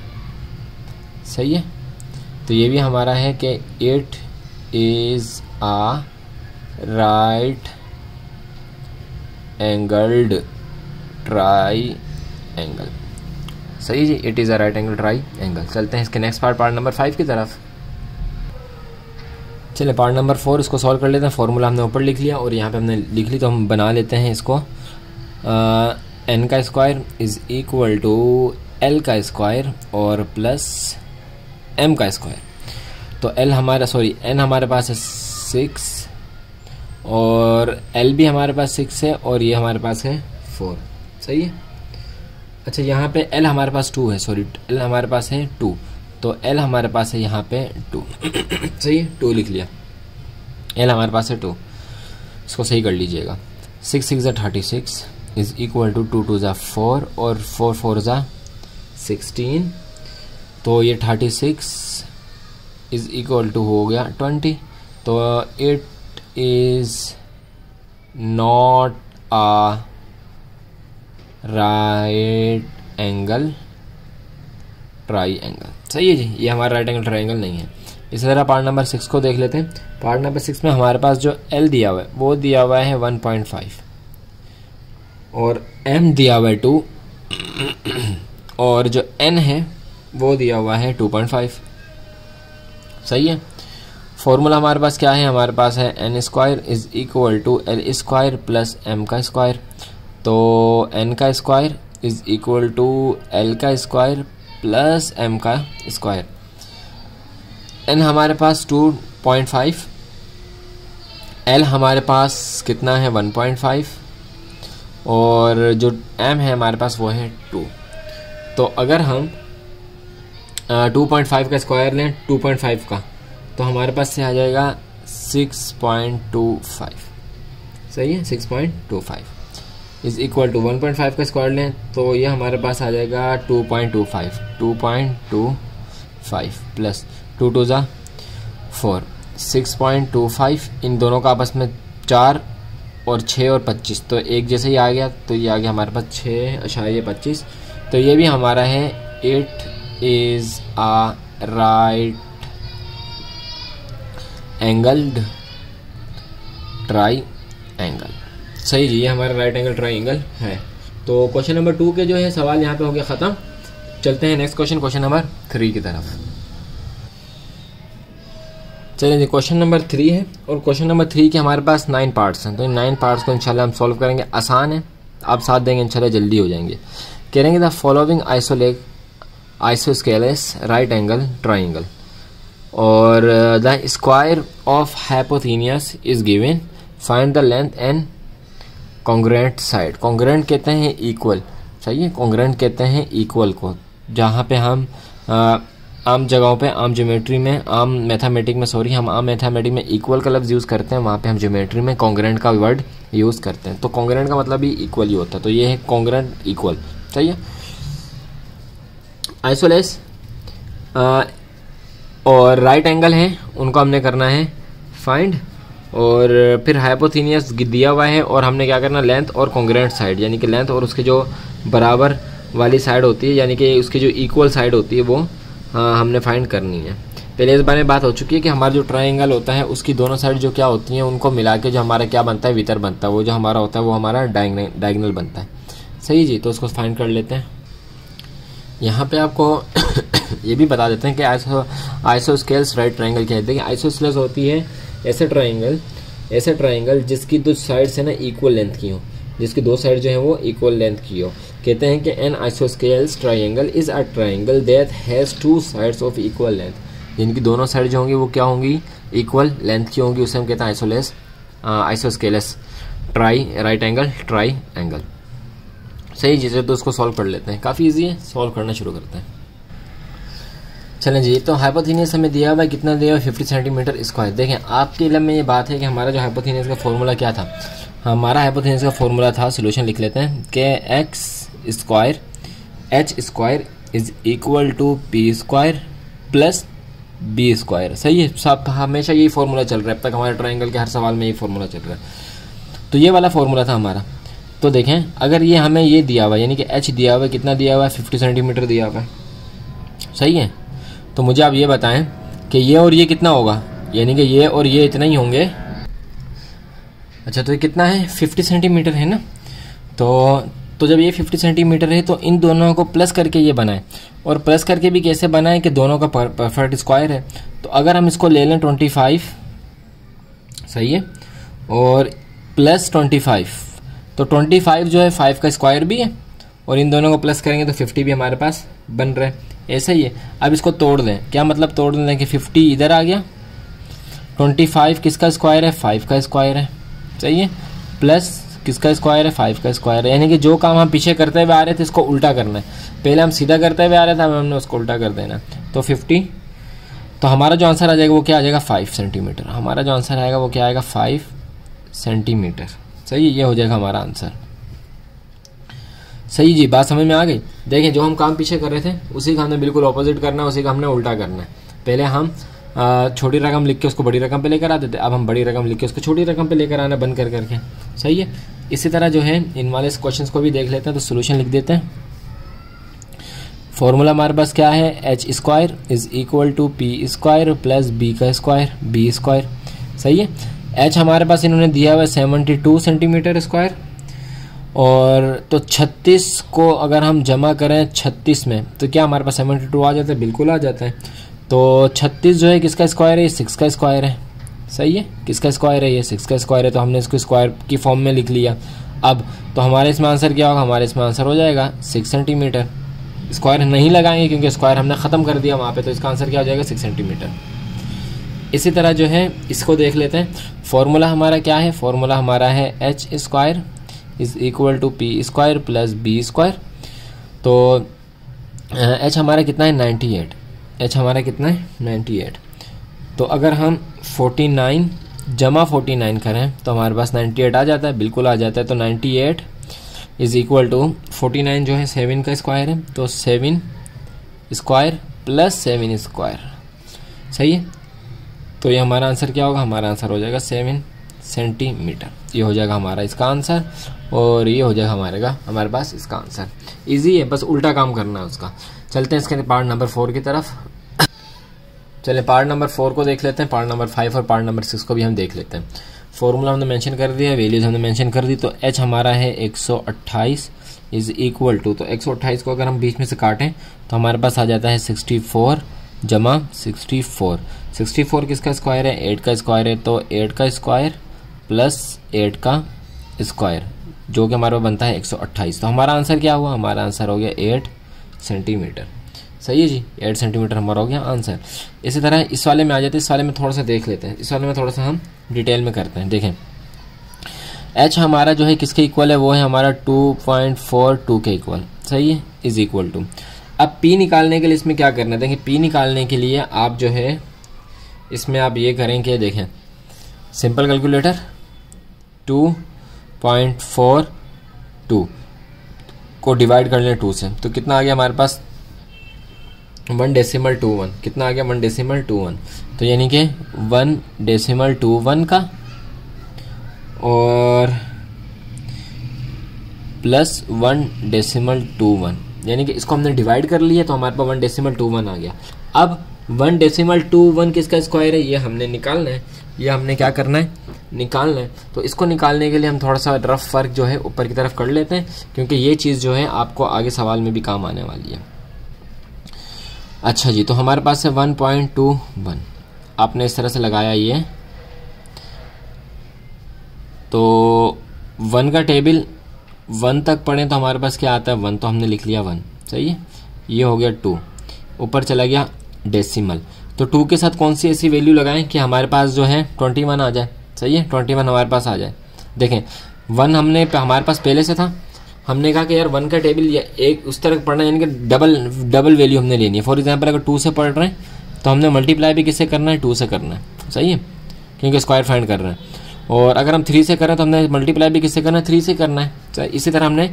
सही है। तो ये भी हमारा है कि it is a right angled triangle. सही जी। It is a right angle triangle. चलते हैं इसके नेक्स्ट पार्ट नंबर 5 की तरफ। चलिए पार्ट नंबर 4 इसको सॉल्व कर लेते हैं। फार्मूला हमने ऊपर लिख लिया और यहाँ पे हमने लिख ली। तो हम बना लेते हैं इसको। n का square is equal to l का स्क्वायर और प्लस m का स्क्वायर। तो n हमारे पास है 6 और l भी हमारे पास 6 है और ये हमारे पास है 4। सही है। अच्छा, यहाँ पे l हमारे पास 2 है। l हमारे पास है 2। तो l हमारे पास है यहाँ पे 2। सही है। 2 लिख लिया। l हमारे पास है 2। इसको सही कर लीजिएगा। 6 6 ज़ा 36 इज़ इक्वल टू 2 2 ज़ा 4 और 4 4 ज़ा 16। तो ये 36 इज़ इक्वल टू हो गया 20। तो it is not a right angle triangle. सही है जी। ये हमारा राइट एंगल ट्राइंगल नहीं है। इसी तरह पार्ट नंबर 6 को देख लेते हैं। पार्ट नंबर 6 में हमारे पास जो L दिया हुआ है वो दिया हुआ है 1.5 और M दिया हुआ है 2 और जो N है वो दिया हुआ है 2.5। सही है। फॉर्मूला हमारे पास क्या है, हमारे पास है n square is equal to L square plus m का स्क्वायर। तो n का square is equal to l का स्क्वायर प्लस m का स्क्वायर। n हमारे पास 2.5, l हमारे पास कितना है 1.5 और जो m है हमारे पास वो है 2। तो अगर हम 2.5 का स्क्वायर लें 2.5 का तो हमारे पास से आ जाएगा 6.25। सही है, 6.25 इज इक्वल टू 1.5 का स्क्वायर लें तो ये हमारे पास आ जाएगा 2.25 प्लस 2 2 ज़ा 4 6.25। इन दोनों का आपस में 4 और 6 और 25 तो एक जैसे ही आ गया, तो ये आ गया हमारे पास 6.25। तो ये भी हमारा है 8 is a right angled triangle. सही जी, ये हमारा राइट एंगल ट्राई एंगल है। तो क्वेश्चन नंबर 2 के जो है सवाल यहाँ पे हो गया ख़त्म। चलते हैं नेक्स्ट क्वेश्चन, क्वेश्चन नंबर 3 की तरफ। चलिए जी, क्वेश्चन नंबर 3 है और क्वेश्चन नंबर 3 के हमारे पास 9 पार्ट्स हैं। तो इन 9 पार्ट्स को इंशाल्लाह हम सॉल्व करेंगे। आसान है, आप साथ देंगे इंशाल्लाह जल्दी हो जाएंगे। करेंगे the following isosceles right angle triangle और the square of hypotenuse is given, find the length and congruent side. Congruent कहते हैं इक्वल। सही है, कॉन्ग्रुएंट कहते हैं इक्वल को, जहाँ पे हम आम जगहों पे आम ज्योमेट्री में आम मैथमेटिक में इक्वल का लफ्ज़ यूज़ करते हैं, वहाँ पे हम ज्योमेट्री में कॉन्ग्रुएंट का वर्ड यूज़ करते हैं। तो कॉन्ग्रुएंट का मतलब ही इक्वल ही होता है। तो ये है कॉन्ग्रुएंट इक्वल। सही है। आइसोलेस और राइट एंगल हैं, उनको हमने करना है फाइंड। और फिर हाइपोथेनियस दिया हुआ है और हमने क्या करना, लेंथ और कॉन्ग्रुएंट साइड, यानी कि लेंथ और उसके जो बराबर वाली साइड होती है, यानी कि उसकी जो इक्वल साइड होती है वो हमने फाइंड करनी है। पहले इस बारे में बात हो चुकी है कि हमारा जो ट्रायंगल होता है उसकी दोनों साइड जो क्या होती हैं उनको मिला के जो हमारा क्या बनता है, वितर बनता है। वो जो हमारा होता है वो हमारा डायगोनल बनता है। सही जी, तो उसको फाइंड कर लेते हैं। यहाँ पे आपको ये भी बता देते हैं कि आइसोस्केल्स राइट ट्रायंगल क्या है। देखिए, आइसोस्केल्स होती है ऐसे ट्रायंगल जिसकी दो साइड से ना इक्वल लेंथ की हो, जिसकी दो साइड जो है वो इक्वल लेंथ की हो। कहते हैं कि an isosceles triangle is a triangle that has 2 sides of equal length, जिनकी दोनों साइड जो होंगी वो क्या होंगी, इक्वल लेंथ की होंगी। उसे हम कहते हैं isosceles right angle triangle. सही चीज़ है, तो उसको सॉल्व कर लेते हैं। काफ़ी ईजी है, सॉल्व करना शुरू करते हैं। चलें जी, तो हाइपोथेनियस हमें दिया हुआ है, कितना दिया हुआ है 50 सेंटीमीटर स्क्वायर। देखें, आपके इल्म में ये बात है कि हमारा जो हाइपोथेनियस का फॉर्मूला क्या था। हमारा हाइपोथेनियस का फॉर्मूला था, सोल्यूशन लिख लेते हैं, कि X square H square is equal to P square plus B square. सही है, सब हमेशा यही फॉर्मूला चल रहा है, अब तक हमारे ट्रायंगल के हर सवाल में यही फॉर्मूला चल रहा है। तो ये वाला फॉर्मूला था हमारा। तो देखें, अगर ये हमें ये दिया हुआ है, यानी कि एच दिया हुआ है, कितना दिया हुआ है 50 सेंटीमीटर दिया हुआ है। सही है, तो मुझे आप ये बताएं कि ये और ये कितना होगा, यानी कि ये और ये इतना ही होंगे। अच्छा, तो ये कितना है 50 सेंटीमीटर है ना। तो जब ये 50 सेंटीमीटर है तो इन दोनों को प्लस करके ये बनाए, और प्लस करके भी कैसे बनाए कि दोनों का परफेक्ट स्क्वायर है। तो अगर हम इसको ले लें 25, सही है, और प्लस 25, तो 25 जो है 5 का स्क्वायर भी है, और इन दोनों को प्लस करेंगे तो 50 भी हमारे पास बन रहा है। ऐसा ही है। अब इसको तोड़ दें, क्या मतलब तोड़ दें कि 50 इधर आ गया, 25 किसका स्क्वायर है, 5 का स्क्वायर है। सही है, प्लस किसका स्क्वायर है, 5 का स्क्वायर है। यानी कि जो काम हम पीछे करते हुए आ रहे थे इसको उल्टा करना है। पहले हम सीधा करते हुए आ रहे थे, अब हमने उसको उल्टा कर देना। तो 50, तो हमारा जो आंसर आ जाएगा वो क्या आ जाएगा 5 सेंटीमीटर। हमारा जो आंसर आएगा वो क्या आएगा 5 सेंटीमीटर। सही है, ये हो जाएगा हमारा आंसर। सही जी, बात समझ में आ गई। देखें, जो हम काम पीछे कर रहे थे उसी का हमने बिल्कुल ऑपोजिट करना है, उसी का हमने उल्टा करना है। पहले हम छोटी रकम लिख के उसको बड़ी रकम पे लेकर आते थे, अब हम बड़ी रकम लिख के उसको छोटी रकम पे लेकर आना बंद कर करके। सही है, इसी तरह जो है इन वाले क्वेश्चंस को भी देख लेते हैं। तो सोल्यूशन लिख देते हैं। फॉर्मूला हमारे पास क्या है, H square is equal to P square plus B का स्क्वायर बी स्क्वायर। सही है। एच हमारे पास इन्होंने दिया हुआ है 72 सेंटीमीटर स्क्वायर, और तो 36 को अगर हम जमा करें 36 में तो क्या हमारे पास 72 आ जाता है, बिल्कुल आ जाता है। तो 36 जो है किसका स्क्वायर है, ये 6 का स्क्वायर है। सही है, किसका स्क्वायर है, ये 6 का स्क्वायर है, तो हमने इसको स्क्वायर की फॉर्म में लिख लिया। अब तो हमारे इसमें आंसर क्या होगा, हमारे इसमें आंसर हो जाएगा 6 सेंटीमीटर। स्क्वायर नहीं लगाएंगे क्योंकि स्क्वायर हमने ख़त्म कर दिया वहाँ पे, तो इसका आंसर क्या हो जाएगा 6 सेंटीमीटर। इसी तरह जो है इसको देख लेते हैं। फॉर्मूला हमारा क्या है, फॉर्मूला हमारा है H square is equal to P square plus B square. तो एच हमारा कितना है 98, एच हमारा कितना है 98। तो अगर हम 49 जमा 49 करें तो हमारे पास 98 आ जाता है, बिल्कुल आ जाता है। तो 98 इज इक्वल टू 49 जो है 7 का स्क्वायर है, तो 7 स्क्वायर प्लस 7 स्क्वायर। सही है, तो ये हमारा आंसर क्या होगा, हमारा आंसर हो जाएगा 7 सेंटीमीटर। ये हो जाएगा हमारा इसका आंसर, और ये हो जाएगा हमारे पास इसका आंसर। इजी है, बस उल्टा काम करना है उसका। चलते हैं इसके पार्ट नंबर 4 की तरफ। चलिए पार्ट नंबर 4 को देख लेते हैं, पार्ट नंबर 5 और पार्ट नंबर 6 को भी हम देख लेते हैं। फॉर्मूला हमने मेंशन कर दिया, वैल्यूज हमने मेंशन कर दी। तो एच हमारा है 128 इज इक्वल टू, तो 128 को अगर हम बीच में से काटें तो हमारे पास आ जाता है 64 जमा 64। 64 किसका स्क्वायर है, 8 का स्क्वायर है, तो 8 का स्क्वायर प्लस 8 का स्क्वायर जो कि हमारे पास बनता है 128। तो हमारा आंसर क्या हुआ, हमारा आंसर हो गया 8 सेंटीमीटर। सही है जी, 8 सेंटीमीटर हमारा हो गया आंसर। इसी तरह इस वाले में आ जाते हैं, इस वाले में थोड़ा सा देख लेते हैं, इस वाले में थोड़ा सा हम डिटेल में करते हैं। देखें एच हमारा जो है किसके इक्वल है, वो है हमारा 2.42 के इक्वल। सही है, इज इक्वल टू। अब पी निकालने के लिए इसमें क्या करना है, देखिए पी निकालने के लिए आप जो है इसमें आप ये करें कि देखें सिंपल कैलकुलेटर 2.42 को डिवाइड कर लें 2 से, तो कितना आ गया हमारे पास 1.21। कितना आ गया 1.21, तो यानी कि 1.21 का और प्लस 1.21, यानी कि इसको हमने डिवाइड कर लिया तो हमारे पास 1.21 आ गया। अब 1.21 किसका स्क्वायर है, ये हमने निकालना है, ये हमने क्या करना है, निकालना है। तो इसको निकालने के लिए हम थोड़ा सा रफ वर्क जो है ऊपर की तरफ कर लेते हैं, क्योंकि ये चीज़ जो है आपको आगे सवाल में भी काम आने वाली है। अच्छा जी, तो हमारे पास है 1.21, आपने इस तरह से लगाया ये, तो 1 का टेबल 1 तक पढ़ें तो हमारे पास क्या आता है 1, तो हमने लिख लिया 1। सही है, ये हो गया 2, ऊपर चला गया डेसिमल। तो 2 के साथ कौन सी ऐसी वैल्यू लगाएं कि हमारे पास जो है 21 आ जाए। सही है, 21 हमारे पास आ जाए। देखें 1 हमारे पास पहले से था, हमने कहा कि यार 1 का टेबल एक उस तरह पढ़ना है, यानी कि डबल वैल्यू हमने लेनी है। फॉर एग्जांपल अगर 2 से पढ़ रहे हैं तो हमने मल्टीप्लाई भी किससे करना है, 2 से करना है। सही है, क्योंकि स्क्वायर फाइंड कर रहे हैं। और अगर हम 3 से करें तो हमने मल्टीप्लाई भी किससे करना है, 3 से करना है। इसी तरह हमने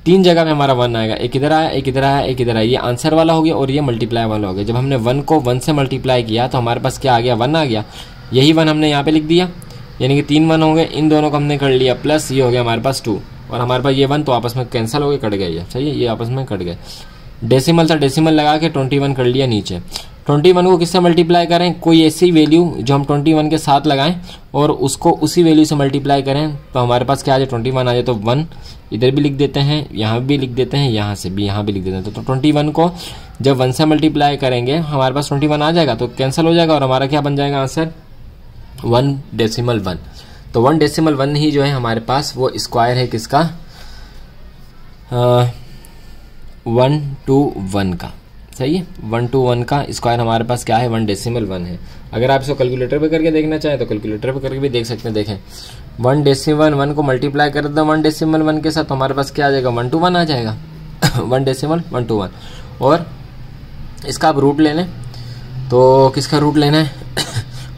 3 जगह पे हमारा 1 आएगा, एक इधर आया, एक इधर आया, एक इधर आया। ये आंसर वाला हो गया और ये मल्टीप्लाई वाला हो गया। जब हमने 1 को 1 से मल्टीप्लाई किया तो हमारे पास क्या आ गया, 1 आ गया। यही 1 हमने यहाँ पे लिख दिया, यानी कि 3 1 हो गए, इन दोनों को हमने कर लिया, प्लस ये हो गया हमारे पास 2, और हमारे पास ये 1 तो आपस में कैंसिल हो गए, कट गए। ये सही है, ये आपस में कट गए। डेसिमल था, डेसिमल लगा के 21 कर लिया नीचे। 21 को किससे मल्टीप्लाई करें, कोई ऐसी वैल्यू जो हम 21 के साथ लगाएं और उसको उसी वैल्यू से मल्टीप्लाई करें, तो हमारे पास क्या आ जाए 21 आ जाए। तो 1 इधर भी लिख देते हैं, यहाँ भी लिख देते हैं, यहाँ से भी यहाँ भी लिख देते हैं। तो 21 को जब 1 से मल्टीप्लाई करेंगे हमारे पास 21 आ जाएगा, तो कैंसिल हो जाएगा और हमारा क्या बन जाएगा आंसर 1.1। तो 1.1 ही जो है हमारे पास वो स्क्वायर है किसका, 121 का। सही है, 121 का स्क्वायर हमारे पास क्या है 1.1 है। अगर आप इसको कैलकुलेटर पे करके देखना चाहें तो कैलकुलेटर पे करके भी देख सकते हैं। देखें 1.1 को मल्टीप्लाई कर दो 1.1 के साथ, तो हमारे पास क्या आ जाएगा 121 आ जाएगा 1.121। और इसका आप रूट ले लें, तो किसका रूट लेना है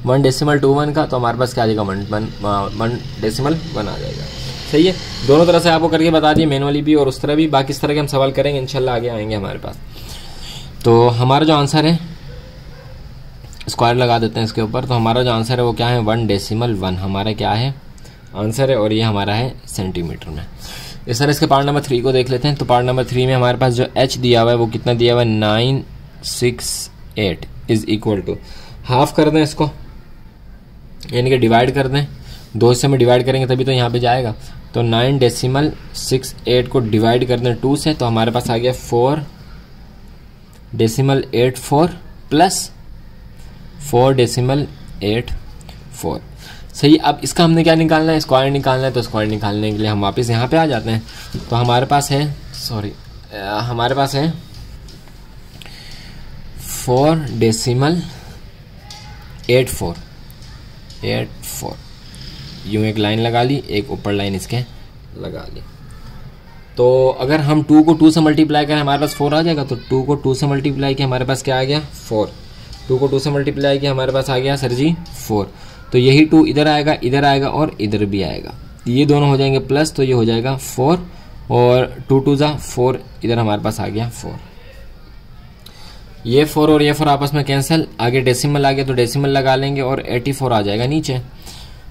1.21 का, तो हमारे पास क्या आ जाएगा 1.1 आ जाएगा। सही है, दोनों तरह से आपको करके बता दिए, मैनुअली भी और उस तरह भी। बाकी इस तरह के हम सवाल करेंगे इंशाल्लाह, आगे आएंगे हमारे पास। तो हमारा जो आंसर है, स्क्वायर लगा देते हैं इसके ऊपर, तो हमारा जो आंसर है वो क्या है 1.1 हमारा क्या है आंसर है, और ये हमारा है सेंटीमीटर में। इस तरह इसके पार्ट नंबर 3 को देख लेते हैं। तो पार्ट नंबर 3 में हमारे पास जो एच दिया हुआ है वो कितना दिया हुआ है 968 इज इक्वल टू, हाफ कर दें इसको, यानी कि डिवाइड कर दें, 2 हिस्से में डिवाइड करेंगे तभी तो यहाँ पे जाएगा। तो 9.68 को डिवाइड कर दें 2 से, तो हमारे पास आ गया 4.84 प्लस 4.84। सही। अब इसका हमने क्या निकालना है, स्क्वायर निकालना है। तो स्क्वायर निकालने के लिए हम वापस यहाँ पे आ जाते हैं। तो हमारे पास है हमारे पास है 4.84 यूँ एक लाइन लगा ली, एक ऊपर लाइन इसके लगा ली। तो अगर हम 2 को 2 से मल्टीप्लाई करें हमारे पास 4 आ जाएगा। तो 2 को 2 से मल्टीप्लाई किया हमारे पास क्या आ गया 4। 2 को 2 से मल्टीप्लाई किया हमारे पास आ गया सर जी 4। तो यही 2 इधर आएगा और इधर भी आएगा, ये दोनों हो जाएंगे प्लस, तो ये हो जाएगा 4 और 2 2 जा 4, इधर हमारे पास आ गया 4। ये 4 और ये 4 आपस में कैंसिल, आगे डेसिमल आ गया तो डेसिमल लगा लेंगे और 84 आ जाएगा नीचे।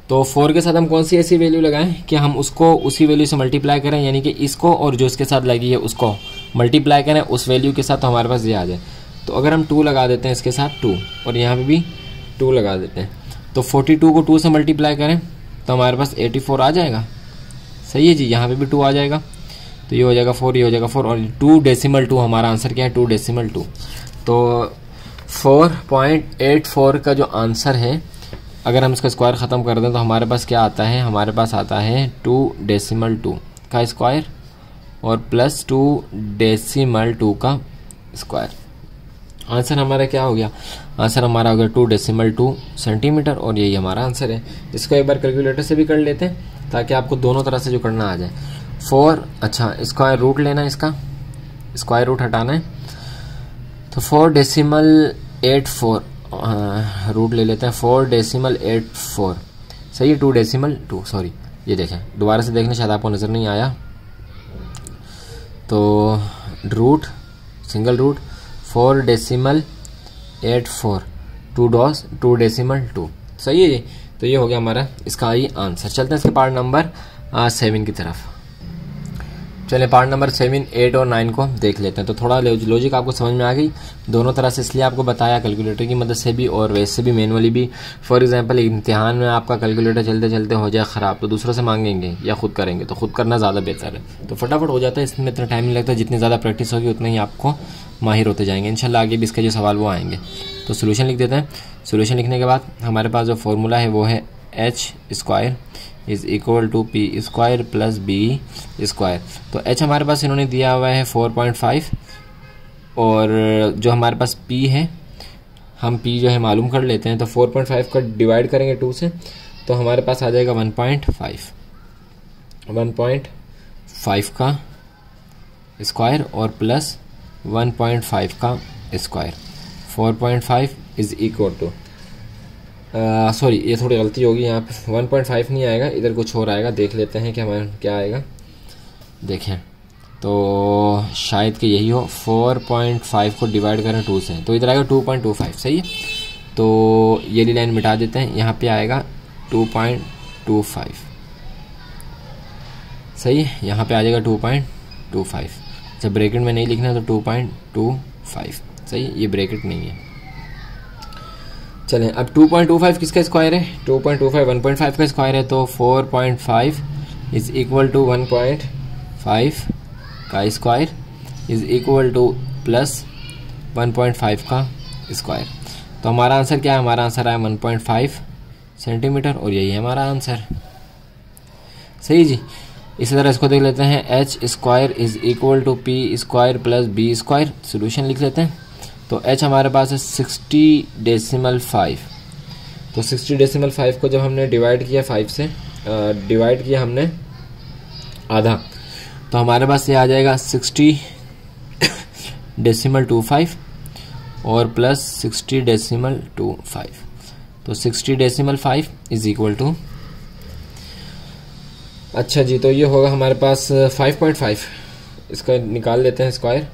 तो 4 के साथ हम कौन सी ऐसी वैल्यू लगाएं कि हम उसको उसी वैल्यू से मल्टीप्लाई करें, यानी कि इसको और जो इसके साथ लगी है उसको मल्टीप्लाई करें उस वैल्यू के साथ, तो हमारे पास ये आ जाए। तो अगर हम 2 लगा देते हैं इसके साथ 2 और यहाँ पे भी 2 लगा देते हैं, तो 42 को 2 से मल्टीप्लाई करें तो हमारे पास 84 आ जाएगा। सही है जी, यहाँ पे भी 2 आ जाएगा, तो ये हो जाएगा 4, ये हो जाएगा 4 और 2.2 हमारा आंसर क्या है 2.2। तो 4.84 का जो आंसर है, अगर हम इसका स्क्वायर ख़त्म कर दें तो हमारे पास क्या आता है, हमारे पास आता है 2.2 का स्क्वायर और प्लस 2.2 का स्क्वायर। आंसर हमारा क्या हो गया, आंसर हमारा हो गया 2.2 सेंटीमीटर और यही हमारा आंसर है। इसको एक बार कैलकुलेटर से भी कर लेते हैं ताकि आपको दोनों तरह से जो करना आ जाए। 4 अच्छा स्क्वायर रूट लेना है, इसका स्क्वायर रूट हटाना है, तो 4.84 रूट ले लेते हैं 4.84। सही है 2.2 सॉरी, ये देखें दोबारा से देखने शायद आपको नज़र नहीं आया। तो रूट सिंगल रूट 4.84 2.2। सही है जी, तो ये हो गया हमारा इसका ही आंसर। चलते हैं इसके पार्ट नंबर 7 की तरफ। चलिए पार्ट नंबर 7, 8 और 9 को देख लेते हैं। तो थोड़ा लॉजिक आपको समझ में आ गई दोनों तरह से, इसलिए आपको बताया कैलकुलेटर की मदद से भी और वैसे भी मैनुअली भी। फॉर एग्जांपल इम्तिहान में आपका कैलकुलेटर चलते चलते हो जाए ख़राब तो दूसरों से मांगेंगे या खुद करेंगे, तो खुद करना ज़्यादा बेहतर है, तो फटाफट हो जाता है, इसमें इतना टाइम नहीं लगता। जितनी ज़्यादा प्रैक्टिस होगी उतना ही आपको माहिर होते जाएंगे इंशाल्लाह। आगे भी इसके जो सवाल वो आएंगे। तो सोल्यूशन लिख देते हैं। सोल्यूशन लिखने के बाद हमारे पास जो फॉर्मूला है वो है h square is equal to P square plus B square. तो h हमारे पास इन्होंने दिया हुआ है 4.5 और जो हमारे पास p है, हम p जो है मालूम कर लेते हैं। तो 4.5 का डिवाइड करेंगे 2 से तो हमारे पास आ जाएगा 1.5 का स्क्वायर और प्लस 1.5 का square. 4.5 is equal to sorry ये थोड़ी गलती होगी, यहाँ पे 1.5 नहीं आएगा, इधर कुछ और आएगा, देख लेते हैं कि हमारे क्या आएगा। देखें तो शायद कि यही हो, 4.5 को डिवाइड करें 2 से तो इधर आएगा 2.25। सही है, तो ये लाइन मिटा देते हैं, यहाँ पे आएगा 2.25। सही है, यहाँ पे आ जाएगा 2.25। जब ब्रैकेट में नहीं लिखना है तो 2.25। सही है, ये ब्रैकेट नहीं है। चलें अब 2.25 किसका स्क्वायर है, 2.25 1.5 का स्क्वायर है, तो 4.5 इज़ इक्वल टू 1.5 का square is equal two plus 1.5 का स्क्वायर। तो हमारा आंसर क्या है, हमारा आंसर आया 1.5 सेंटीमीटर और यही है हमारा आंसर। सही जी, इसी तरह इसको देख लेते हैं। h square is equal to P square plus B square. Solution लिख लेते हैं। तो h हमारे पास है 60.5। तो 60.5 को जब हमने डिवाइड किया 5 से डिवाइड किया हमने आधा, तो हमारे पास ये आ जाएगा 60.25 और प्लस 60.25। तो 60.5 इज़ इक्वल टू, अच्छा जी, तो ये होगा हमारे पास 5.5। इसका निकाल लेते हैं स्क्वायर,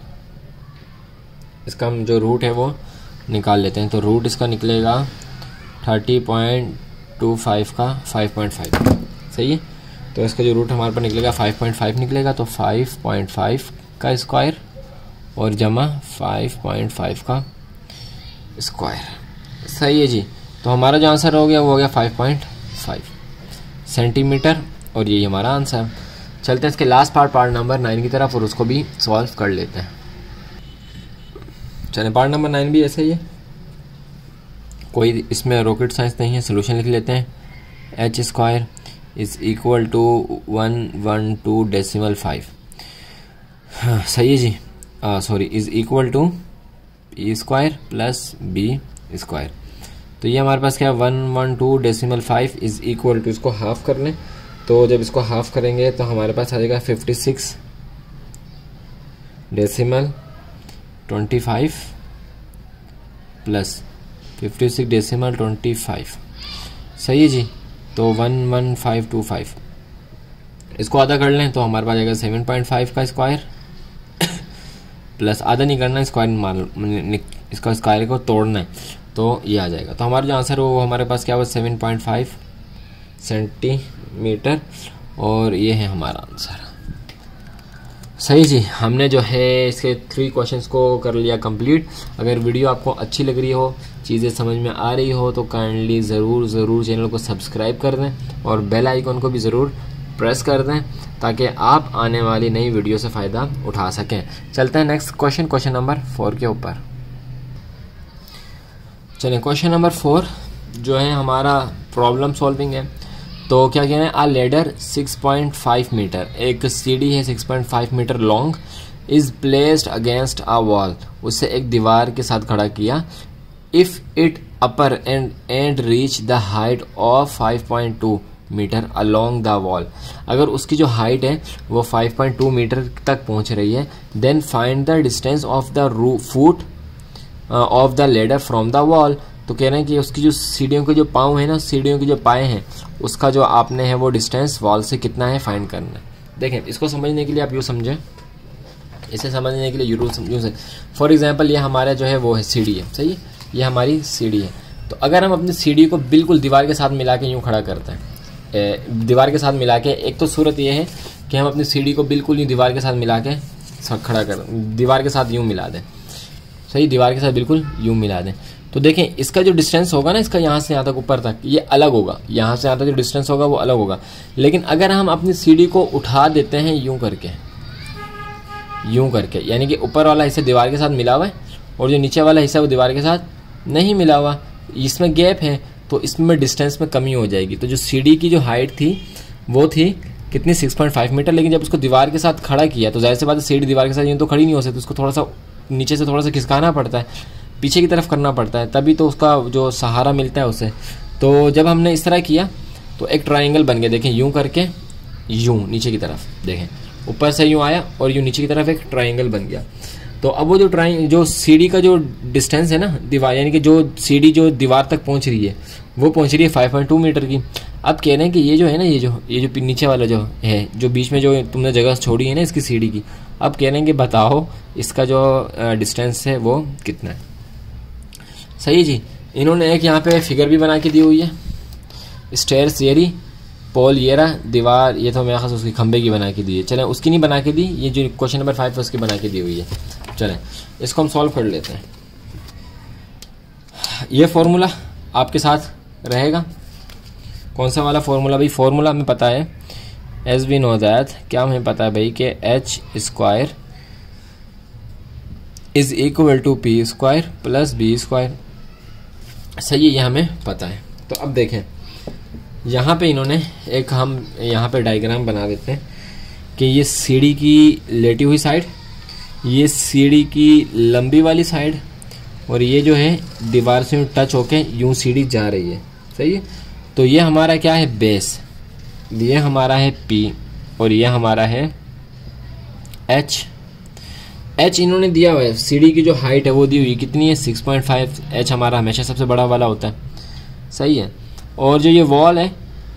इसका हम जो रूट है वो निकाल लेते हैं। तो रूट इसका निकलेगा 30.25 का 5.5। सही है, तो इसका जो रूट हमारे पास निकलेगा 5.5 निकलेगा। तो 5.5 का स्क्वायर और जमा 5.5 का स्क्वायर। सही है जी, तो हमारा जो आंसर हो गया वो हो गया 5.5 सेंटीमीटर, और यही हमारा आंसर। चलते हैं इसके लास्ट पार्ट नंबर 9 की तरफ, और उसको भी सॉल्व कर लेते हैं। चलें, पार्ट नंबर 9 भी ऐसे ही है, कोई इसमें रॉकेट साइंस नहीं है। सोल्यूशन लिख लेते हैं। H square is equal to 112.5, सही है जी, sorry, is equal to e square plus B square. तो ये हमारे पास क्या है, 112.5 इज इक्वल टू, इसको हाफ कर लें, तो जब इसको हाफ करेंगे तो हमारे पास आ जाएगा 56.25 प्लस 56.25, सही है जी। तो 11525, इसको आधा कर लें तो हमारे पास आएगा 7.5 का स्क्वायर प्लस आधा नहीं करना, स्क्वायर इसका स्क्वायर को तोड़ना है, तो ये आ जाएगा। तो हमारा जो आंसर हो वो हमारे पास क्या हुआ, 7.5 सेंटीमीटर, और ये है हमारा आंसर। सही जी, हमने जो है इसके 3 क्वेश्चंस को कर लिया कंप्लीट। अगर वीडियो आपको अच्छी लग रही हो, चीज़ें समझ में आ रही हो, तो काइंडली ज़रूर चैनल को सब्सक्राइब कर दें और बेल आइकन को भी ज़रूर प्रेस कर दें, ताकि आप आने वाली नई वीडियो से फ़ायदा उठा सकें। चलते हैं नेक्स्ट क्वेश्चन नंबर 4 के ऊपर। चलें, क्वेश्चन नंबर 4 जो है हमारा प्रॉब्लम सॉल्विंग है। तो क्या कहना है, आ लेडर 6.5 मीटर, एक सीढ़ी है 6.5 metre long, is placed against a wall, उससे एक दीवार के साथ खड़ा किया। If it upper end reach the height of 5.2 metre along the wall, अगर उसकी जो हाइट है वो 5.2 मीटर तक पहुंच रही है, then find the distance of the foot of the ladder from the wall. तो कह रहे हैं कि उसकी जो सीढ़ियों के जो पाँव है ना, सीढ़ियों के जो पाए हैं, उसका जो आपने है वो डिस्टेंस वॉल से कितना है फाइंड करना है। देखें, इसको समझने के लिए आप यूँ समझें, इसे समझने के लिए यूँ से फॉर एग्जांपल ये हमारा जो है वो है सीढ़ी है, सही, ये हमारी सीढ़ी है। तो अगर हम अपनी सीढ़ी को बिल्कुल दीवार के साथ मिला के यूँ खड़ा करते हैं, दीवार के साथ मिला के, एक तो सूरत ये है कि हम अपनी सीढ़ी को बिल्कुल यूँ दीवार के साथ मिला के खड़ा कर, दीवार के साथ यूँ मिला दें, सही, दीवार के साथ बिल्कुल यूँ मिला दें। तो देखें इसका जो डिस्टेंस होगा ना, इसका यहाँ से यहाँ तक ऊपर तक, ये अलग होगा, यहाँ से यहाँ तक जो डिस्टेंस होगा वो अलग होगा। लेकिन अगर हम अपनी सीढ़ी को उठा देते हैं यूँ करके, यानी कि ऊपर वाला हिस्सा दीवार के साथ मिला हुआ है और जो नीचे वाला हिस्सा वो दीवार के साथ नहीं मिला हुआ, इसमें गैप है, तो इसमें डिस्टेंस में कमी हो जाएगी। तो जो सीढ़ी की जो हाइट थी वो थी कितनी, 6.5 मीटर, लेकिन जब उसको दीवार के साथ खड़ा किया तो जाहिर सी बात है सीढ़ी दीवार के साथ यूँ तो खड़ी नहीं हो सकती, उसको थोड़ा सा नीचे से थोड़ा सा खिसकाना पड़ता है, पीछे की तरफ करना पड़ता है, तभी तो उसका जो सहारा मिलता है उसे। तो जब हमने इस तरह किया तो एक ट्राइंगल बन गया, देखें यूं करके, यूं नीचे की तरफ, देखें ऊपर से यूं आया और यूं नीचे की तरफ एक ट्राइंगल बन गया। तो अब वो जो सीढ़ी का जो डिस्टेंस है ना दीवार, यानी कि जो सीढ़ी जो दीवार तक पहुंच रही है वो पहुंच रही है 5.2 मीटर की। अब कह रहे हैं कि ये जो है ना, ये जो नीचे वाला जो है, जो बीच में जो तुमने जगह छोड़ी है ना इसकी सीढ़ी की, अब कह रहे हैं कि बताओ इसका जो डिस्टेंस है वो कितना है। सही जी, इन्होंने एक यहाँ पे फिगर भी बना के दी हुई है, स्टेयर्स येरी, पोल ये रहा, दीवार ये तो मेरे ख्याल से उसकी खंबे की बना के दी है। चलें, उसकी नहीं बना के दी, ये जो क्वेश्चन नंबर 5 है उसकी बना के दी हुई है। चलें इसको हम सॉल्व कर लेते हैं। ये फॉर्मूला आपके साथ रहेगा, कौन सा वाला फॉर्मूला भाई, फॉर्मूला हमें पता है, एज वी नो दैट, क्या हमें पता है भाई कि H square is equal to P square plus B square, सही है, ये हमें पता है। तो अब देखें यहाँ पे इन्होंने एक, हम यहाँ पे डायग्राम बना देते हैं कि ये सीढ़ी की लेटी हुई साइड, ये सीढ़ी की लंबी वाली साइड, और ये जो है दीवार से टच होके यूं सीढ़ी जा रही है, सही है। तो ये हमारा क्या है, बेस, ये हमारा है पी और ये हमारा है एच। एच इन्होंने दिया हुआ है, सीढ़ी की जो हाइट है वो दी हुई कितनी है, 6.5। एच हमारा हमेशा सबसे बड़ा वाला होता है, सही है। और जो ये वॉल है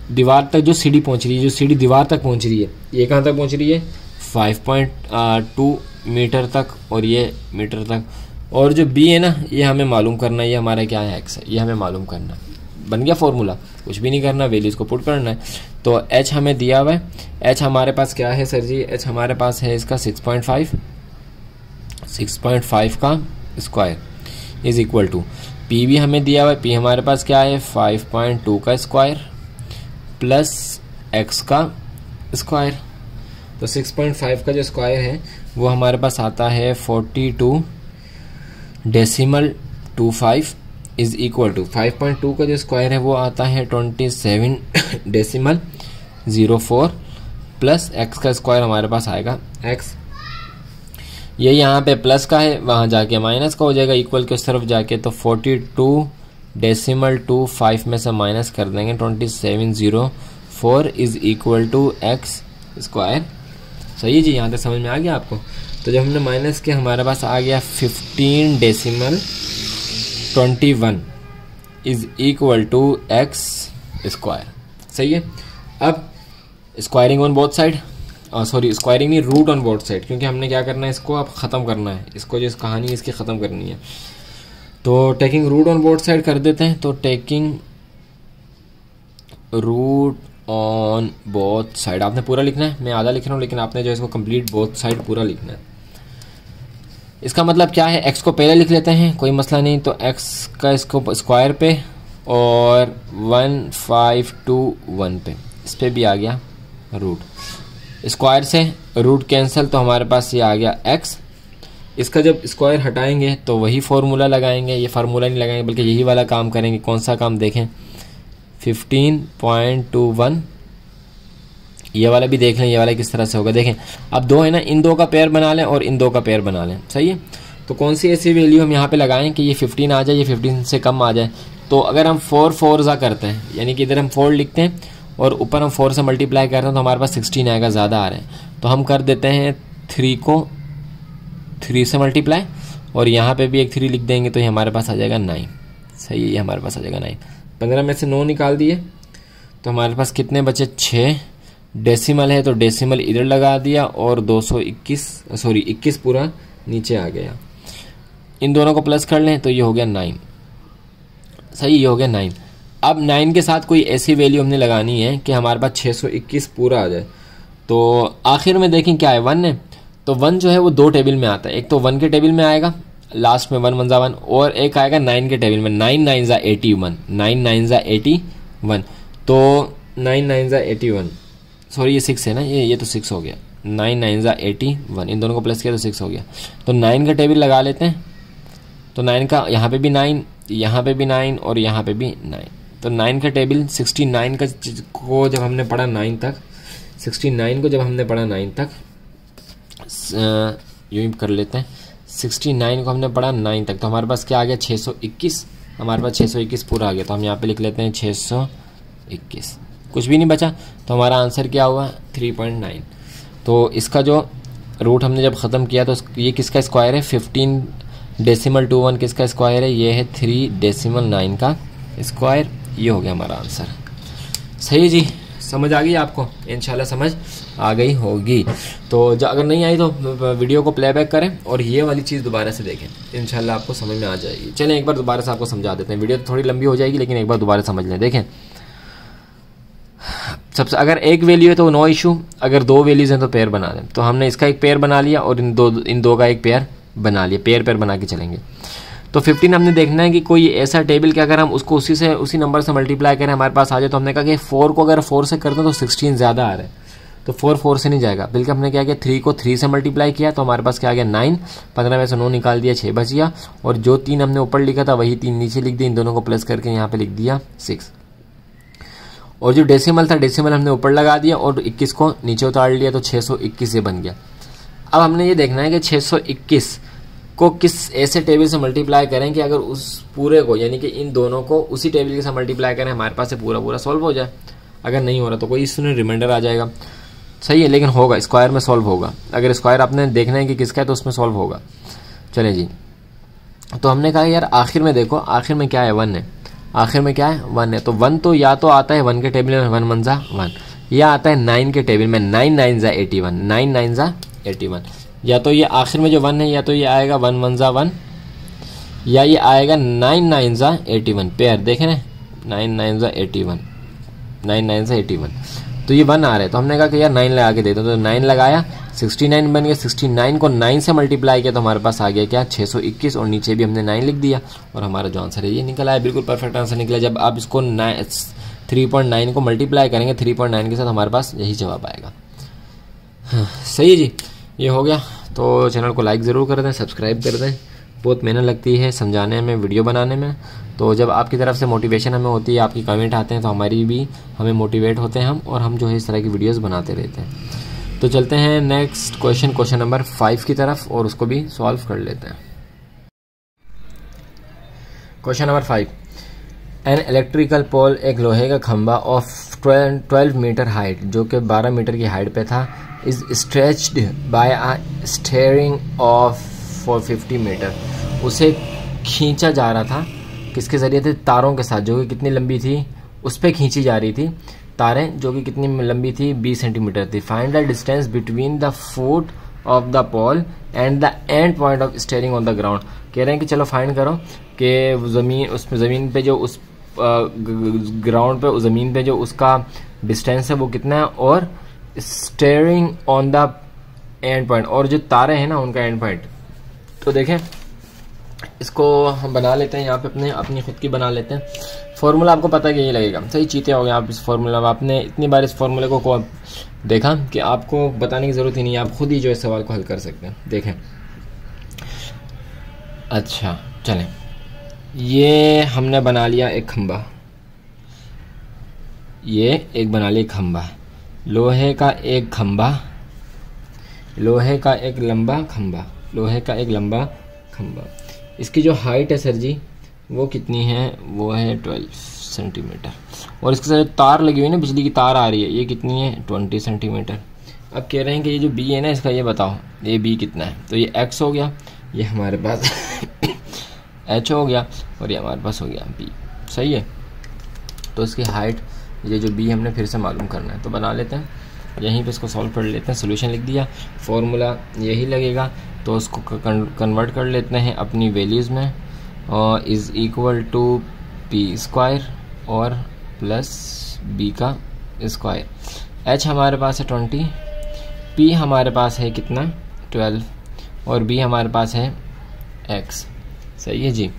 दीवार तक जो सीढ़ी पहुंच रही है, जो सीढ़ी दीवार तक पहुंच रही है, ये कहाँ तक पहुंच रही है, 5.2 मीटर तक, और ये मीटर तक। और जो बी है ना, ये हमें मालूम करना है, ये हमारा क्या है, एक्स है, ये हमें मालूम करना है। बन गया फॉर्मूला, कुछ भी नहीं करना, वैल्यूज को पुट करना है। तो एच हमें दिया हुआ है, एच हमारे पास क्या है सर जी, एच हमारे पास है इसका 6.5 का square is equal to, P भी हमें दिया हुआ है, पी हमारे पास क्या है 5.2 का स्क्वायर प्लस एक्स का स्क्वायर। तो 6.5 का जो स्क्वायर है वो हमारे पास आता है 42.25 इज इक्वल टू 5.2 का जो स्क्वायर है वो आता है 27.04 प्लस एक्स का स्क्वायर हमारे पास आएगा एक्स। ये यहाँ पे प्लस का है, वहाँ जाके माइनस का हो जाएगा, इक्वल के उस तरफ जाके तो 42.25 में से माइनस कर देंगे 2704 is equal to x square. सही है जी, यहाँ तक समझ में आ गया आपको। तो जब हमने माइनस किया हमारे पास आ गया 15.21 is equal to x square. सही है। अब squaring on both side, sorry squaring नहीं, रूट ऑन बोथ साइड, क्योंकि हमने क्या करना है, इसको अब ख़त्म करना है, इसको जो इस कहानी इसकी ख़त्म करनी है। तो taking root on both side कर देते हैं। तो taking root on both side आपने पूरा लिखना है, मैं आधा लिख रहा हूँ, लेकिन आपने जो इसको कंप्लीट बोथ साइड पूरा लिखना है। इसका मतलब क्या है, एक्स को पहले लिख लेते हैं, कोई मसला नहीं। तो एक्स का इसको स्क्वायर पे और 1521 पे, इस पर भी आ गया रूट, स्क्वायर से रूट कैंसिल, तो हमारे पास ये आ गया एक्स। इसका जब स्क्वायर हटाएंगे तो वही फार्मूला लगाएंगे, ये फार्मूला नहीं लगाएंगे बल्कि यही वाला काम करेंगे। कौन सा काम देखें, 15.21, ये वाला भी देख लें, ये वाला किस तरह से होगा देखें। अब दो है ना, इन दो का पेयर बना लें और इन दो का पेयर बना लें। सही है। तो कौन सी ऐसी वैल्यू हम यहाँ पे लगाएं कि ये 15 आ जाए, ये 15 से कम आ जाए। तो अगर हम 4 4 करते हैं, यानी कि इधर हम 4 लिखते हैं और ऊपर हम 4 से मल्टीप्लाई करते हैं, तो हमारे पास 16 आएगा, ज़्यादा आ रहे हैं। तो हम कर देते हैं 3 को 3 से मल्टीप्लाई और यहाँ पे भी एक 3 लिख देंगे, तो ये हमारे पास आ जाएगा 9। सही है, ये हमारे पास आ जाएगा 9। 15 में से 9 निकाल दिए तो हमारे पास कितने बचे, 6। डेसिमल है तो डेसिमल इधर लगा दिया और 21 पूरा नीचे आ गया। इन दोनों को प्लस कर लें तो ये हो गया 9। सही, ये हो गया 9। अब 9 के साथ कोई ऐसी वैल्यू हमने लगानी है कि हमारे पास 621 पूरा आ जाए। तो आखिर में देखें क्या है, 1 है, तो 1 जो है वो 2 टेबल में आता है। एक तो 1 के टेबल में आएगा, लास्ट में 1 1 जा 1, और एक आएगा 9 के टेबल में, 9 9 जा 81, 9 9 जा 81। तो 9 9 जा 81, सॉरी ये 6 है ना, ये तो 6 हो गया, 9 9 जा 81, इन दोनों को प्लस किया तो 6 हो गया। तो 9 का टेबल लगा लेते हैं। तो 9 का यहाँ पे भी 9, यहाँ पे भी 9 और यहाँ पे भी 9। तो 9 का टेबल 69 को जब हमने पढ़ा 9 तक, 69 को जब हमने पढ़ा 9 तक, यूँ ही कर लेते हैं, 69 को हमने पढ़ा 9 तक, तो हमारे पास क्या आ गया 621। हमारे पास 621 पूरा आ गया। तो हम यहाँ पे लिख लेते हैं 621, कुछ भी नहीं बचा। तो हमारा आंसर क्या हुआ 3.9। तो इसका जो रूट हमने जब ख़त्म किया तो ये किसका स्क्वायर है, 15.21 किसका स्क्वायर है, ये है 3.9 का स्क्वायर। ये हो गया हमारा आंसर। सही जी, समझ आ गई आपको, इंशाल्लाह समझ आ गई होगी। तो अगर नहीं आई तो वीडियो को प्लेबैक करें और ये वाली चीज़ दोबारा से देखें, इंशाल्लाह आपको समझ में आ जाएगी। चलें एक बार दोबारा से आपको समझा देते हैं। वीडियो तो थोड़ी लंबी हो जाएगी लेकिन एक बार दोबारा समझ लें। देखें, सबसे अगर एक वैल्यू है तो नो इशू, अगर 2 वैल्यूज़ हैं तो पेयर बना लें। तो हमने इसका एक पेयर बना लिया और इन दो का एक पेयर बना लिया, पेयर बना के चलेंगे। तो 15 हमने देखना है कि कोई ऐसा टेबल कि अगर हम उसको उसी नंबर से मल्टीप्लाई करें हमारे पास आ जाए। तो हमने कहा कि 4 को अगर 4 से करते हैं तो 16 ज़्यादा आ रहा है, तो 4 से नहीं जाएगा, बल्कि हमने क्या किया 3 को 3 से मल्टीप्लाई किया, तो हमारे पास क्या आ गया 9। 15 में से 9 निकाल दिया, 6 बच गया, और जो 3 हमने ऊपर लिखा था वही 3 नीचे लिख दिए, इन दोनों को प्लस करके यहाँ पे लिख दिया 6। और जो डेसिमल था, डेसिमल हमने ऊपर लगा दिया और 21 को नीचे उतार लिया, तो 621 ये बन गया। अब हमने ये देखना है कि 621 को किस ऐसे टेबल से मल्टीप्लाई करें कि अगर उस पूरे को, यानी कि इन दोनों को उसी टेबल के साथ मल्टीप्लाई करें हमारे पास से पूरा सॉल्व हो जाए। अगर नहीं हो रहा तो कोई इसमें रिमाइंडर आ जाएगा। सही है, लेकिन होगा, स्क्वायर में सॉल्व होगा। अगर स्क्वायर आपने देखना है कि किसका है तो उसमें सॉल्व होगा। चले जी, तो हमने कहा यार आखिर में देखो, आखिर में क्या है 1 है, आखिर में क्या है 1 है। तो 1 तो या तो आता है 1 के टेबल में 1 1 जा 1, या आता है 9 के टेबल में 9 9 जा 81, 9 9 जा 81। या तो ये आखिर में जो 1 है या तो ये आएगा 1 1 जा 1, या ये आएगा 9 9 जा 81। पेयर देखें ना, 9 9 जा 81, 9 9 जा 81, तो ये 1 आ रहा है। तो हमने कहा कि यार 9 लगा के दे दो, तो 9 लगाया, 69 बन गया। 69 को 9 से मल्टीप्लाई किया तो हमारे पास आ गया क्या 621 और नीचे भी हमने 9 लिख दिया और हमारा जो आंसर है ये निकला है। बिल्कुल परफेक्ट आंसर निकला। जब आप इसको 3.9 को मल्टीप्लाई करेंगे 3.9 के साथ हमारे पास यही जवाब आएगा। सही है जी, ये हो गया। तो चैनल को लाइक ज़रूर कर दें, सब्सक्राइब कर दें। बहुत मेहनत लगती है समझाने में, वीडियो बनाने में। तो जब आपकी तरफ से मोटिवेशन हमें होती है, आपकी कमेंट आते हैं तो हमें मोटिवेट होते हैं हम, और हम जो है इस तरह की वीडियोस बनाते रहते हैं। तो चलते हैं नेक्स्ट क्वेश्चन नंबर 5 की तरफ और उसको भी सॉल्व कर लेते हैं। Question number 5, an electrical pole, एक लोहे का खंभा ऑफ 12 मीटर हाइट, जो कि 12 मीटर की हाइट पे था, is stretched by a steering of 450 metre. उसे खींचा जा रहा था किसके जरिए थे? तारों के साथ, जो कि कितनी लंबी थी, उस पर खींची जा रही थी तारें, जो कि कितनी लंबी थी? 20 सेंटीमीटर थी। Find the distance between the foot of the pole and the end point of steering on the ground. कह रहे हैं कि चलो फाइंड करो कि ज़मीन पे जो उस ग्राउंड पे, ज़मीन पे जो उसका डिस्टेंस है वो कितना है, और steering on the end point, और जो तारे हैं ना उनका एंड पॉइंट। तो देखें इसको हम बना लेते हैं यहाँ पे, अपनी खुद की बना लेते हैं। फॉर्मूला आपको पता है कि यही लगेगा। सही चीते हो गए आप इस फॉर्मूला में। आपने इतनी बार इस फॉर्मूले को देखा कि आपको बताने की ज़रूरत ही नहीं है, आप खुद ही जो इस सवाल को हल कर सकते हैं। देखें, अच्छा चलें, ये हमने बना लिया एक खंबा, ये एक बना लिया खंबा, लोहे का एक खंबा, लोहे का एक लंबा खंबा, लोहे का एक लंबा खंबा। इसकी जो हाइट है सर जी वो कितनी है? वो है 12 सेंटीमीटर। और इसके साथ तार लगी हुई है ना, बिजली की तार आ रही है, ये कितनी है? 20 सेंटीमीटर। अब कह रहे हैं कि ये जो बी है ना इसका, ये बताओ ये बी कितना है? तो ये एक्स हो गया, ये हमारे पास एच हो गया, और ये हमारे पास हो गया बी। सही है। तो इसकी हाइट, ये जो बी हमने फिर से मालूम करना है, तो बना लेते हैं यहीं पे, इसको सॉल्व कर लेते हैं। सोल्यूशन लिख दिया, फॉर्मूला यही लगेगा, तो उसको कन्वर्ट कर लेते हैं अपनी वैल्यूज़ में। और is equal to P square और प्लस बी का स्क्वायर। एच हमारे पास है 20, पी हमारे पास है कितना? 12, और बी हमारे पास है एक्स। सही है जी।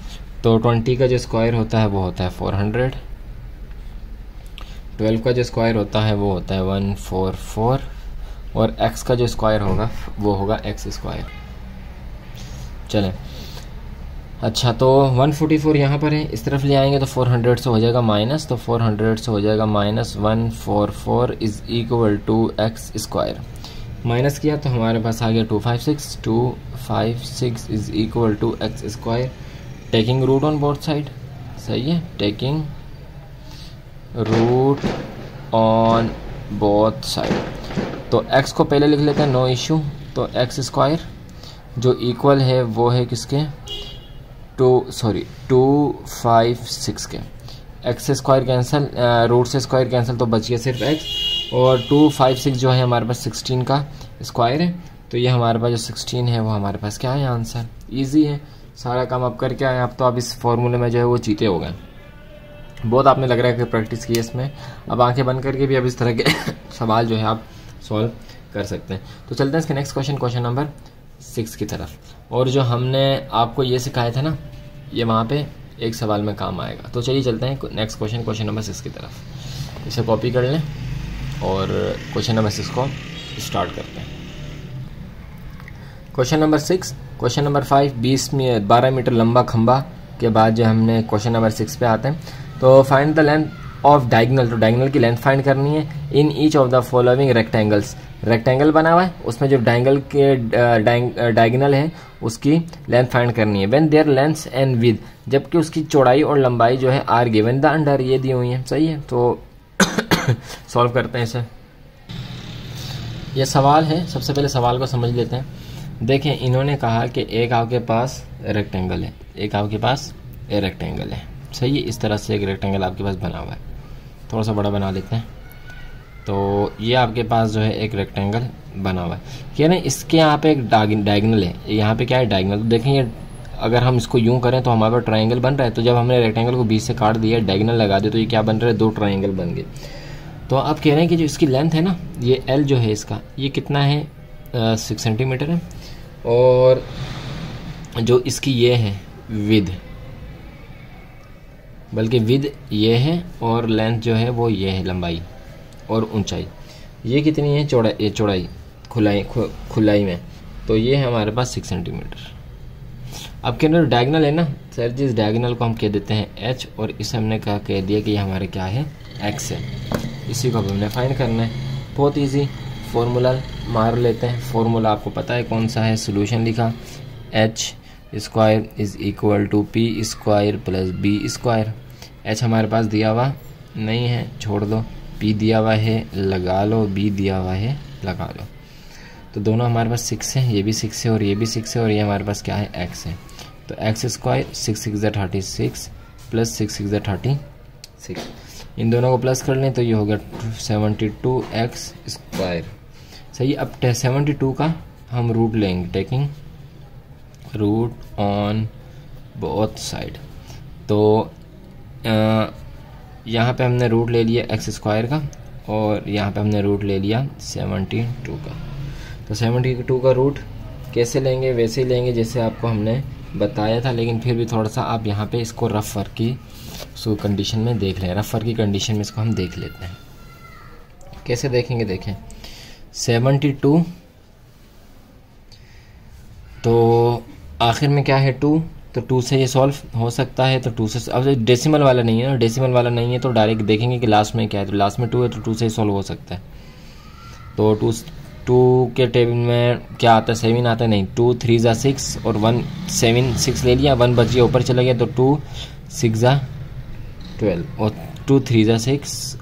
तो 20 का जो स्क्वायर होता है वो होता है 400, 12 का जो स्क्वायर होता है वो होता है 144, और x का जो स्क्वायर होगा वो होगा x स्क्वायर। चलें, अच्छा तो 144 यहाँ पर है, इस तरफ ले आएंगे तो 400 से हो जाएगा माइनस, तो 400 से हो जाएगा minus 144 is equal to x square. Minus किया तो हमारे पास आ गया 256 is equal to x square. Taking root on both side. सही है, taking root on both side. तो x को पहले लिख लेते हैं, नो इशू। तो एक्स स्क्वायर जो इक्वल है वो है किसके? 256 के। एक्स से स्क्वायर कैंसिल, रूट से स्क्वायर कैंसिल, तो बच गया सिर्फ x। और 256 जो है हमारे पास 16 का स्क्वायर है, तो ये हमारे पास जो 16 है वो हमारे पास क्या है? आंसर। इजी है, सारा काम आप करके आए आप, तो आप इस फॉर्मूले में जो है वो चीते हो गए। बहुत आपने लग रहा है कि प्रैक्टिस की है इसमें। अब आंखें बंद करके भी अब इस तरह के सवाल जो है आप सॉल्व कर सकते हैं। तो चलते हैं इसके नेक्स्ट क्वेश्चन नंबर 6 की तरफ। और जो हमने आपको ये सिखाया था ना, ये वहाँ पे एक सवाल में काम आएगा। तो चलिए चलते हैं नेक्स्ट क्वेश्चन नंबर 6 की तरफ। इसे कॉपी कर लें और क्वेश्चन नंबर 6 को स्टार्ट करते हैं। Question number 6, question number 5, 12 metre लंबा खंबा के बाद जो हमने क्वेश्चन नंबर 6 पे आते हैं। तो find the length of diagonal, तो डायगोनल की लेंथ फाइंड करनी है in each of the following rectangles. Rectangle बना हुआ है, उसमें जो डायगोनल के डायगोनल है उसकी लेंथ फाइंड करनी है। When there length and width, जबकि उसकी चौड़ाई और लंबाई जो है आर गिवन द अंडर, ये दी हुई है। सही है, तो सॉल्व करते हैं इसे। ये सवाल है, सबसे पहले सवाल को समझ लेते हैं। देखें, इन्होंने कहा कि एक आपके पास रेक्टेंगल है, एक आपके पास ए रेक्टेंगल है। सही है, इस तरह से एक रेक्टेंगल आपके पास बना हुआ है। थोड़ा सा बड़ा बना लेते हैं। तो ये आपके पास जो है एक रेक्टेंगल बना हुआ है। क्या ना, इसके यहाँ पे एक डायगोनल है, यहाँ पे क्या है? डायगोनल। तो देखें, ये अगर हम इसको यूं करें तो हमारे पास ट्रायंगल बन रहा है। तो जब हमने रेक्टेंगल को बीच से काट दिया, डायगोनल लगा दिया, तो ये क्या बन रहा है? 2 ट्रायंगल बन गए। तो आप कह रहे हैं कि जो इसकी लेंथ है ना, ये एल जो है इसका, ये कितना है? 6 सेंटीमीटर है, और जो इसकी ये है विद, बल्कि विद ये है और लेंथ जो है वो ये है, लंबाई और ऊंचाई ये कितनी है, चौड़ाई खुलाई में, तो ये है हमारे पास 6 सेंटीमीटर। अब के अंदर डायगनल है ना सर जी, इस डायगनल को हम कह देते हैं h, और इसे हमने कह दिया कि ये हमारे क्या है, x है। इसी को हमने फाइंड करना है। बहुत इजी फॉर्मूला मार लेते हैं। फॉर्मूला आपको पता है कौन सा है, सोल्यूशन लिखा, h square is equal to P square plus B square. h हमारे पास दिया हुआ नहीं है, छोड़ दो, p दिया हुआ है लगा लो, b दिया हुआ है लगा लो। तो दोनों हमारे पास 6 है, ये भी 6 है और ये भी 6 है, और ये हमारे पास क्या है, x है। तो x स्क्वायर 6 6 36 प्लस 6 6 36, इन दोनों को प्लस कर लें तो ये हो गया 72x स्क्वायर। सही। अब 72 का हम रूट लेंगे, taking root on both side. तो यहाँ पे हमने रूट ले लिया x स्क्वायर का, और यहाँ पे हमने रूट ले लिया 72 का। तो 72 का रूट कैसे लेंगे, वैसे ही लेंगे जैसे आपको हमने बताया था, लेकिन फिर भी थोड़ा सा आप यहाँ पे इसको रफ वर्क की कंडीशन में देख लें। रफ वर्क की कंडीशन में इसको हम देख लेते हैं। कैसे देखेंगे, देखें 72, तो आखिर में क्या है 2, तो 2 से ये सॉल्व हो सकता है। तो 2 से, अब डेसिमल वाला नहीं है ना, डेसिमल वाला नहीं है तो डायरेक्ट देखेंगे कि लास्ट में क्या है। तो लास्ट में 2 है तो 2 से ही सॉल्व हो सकता है। तो 2 के टेबल में क्या आता है, 7 आता है, नहीं, 2 3 ज़ा 6 और 1 7 6 ले लिया, 1 बच गया ऊपर चला गया, तो 2 6 ज़ा 12 और 2 3 ज़ा 6,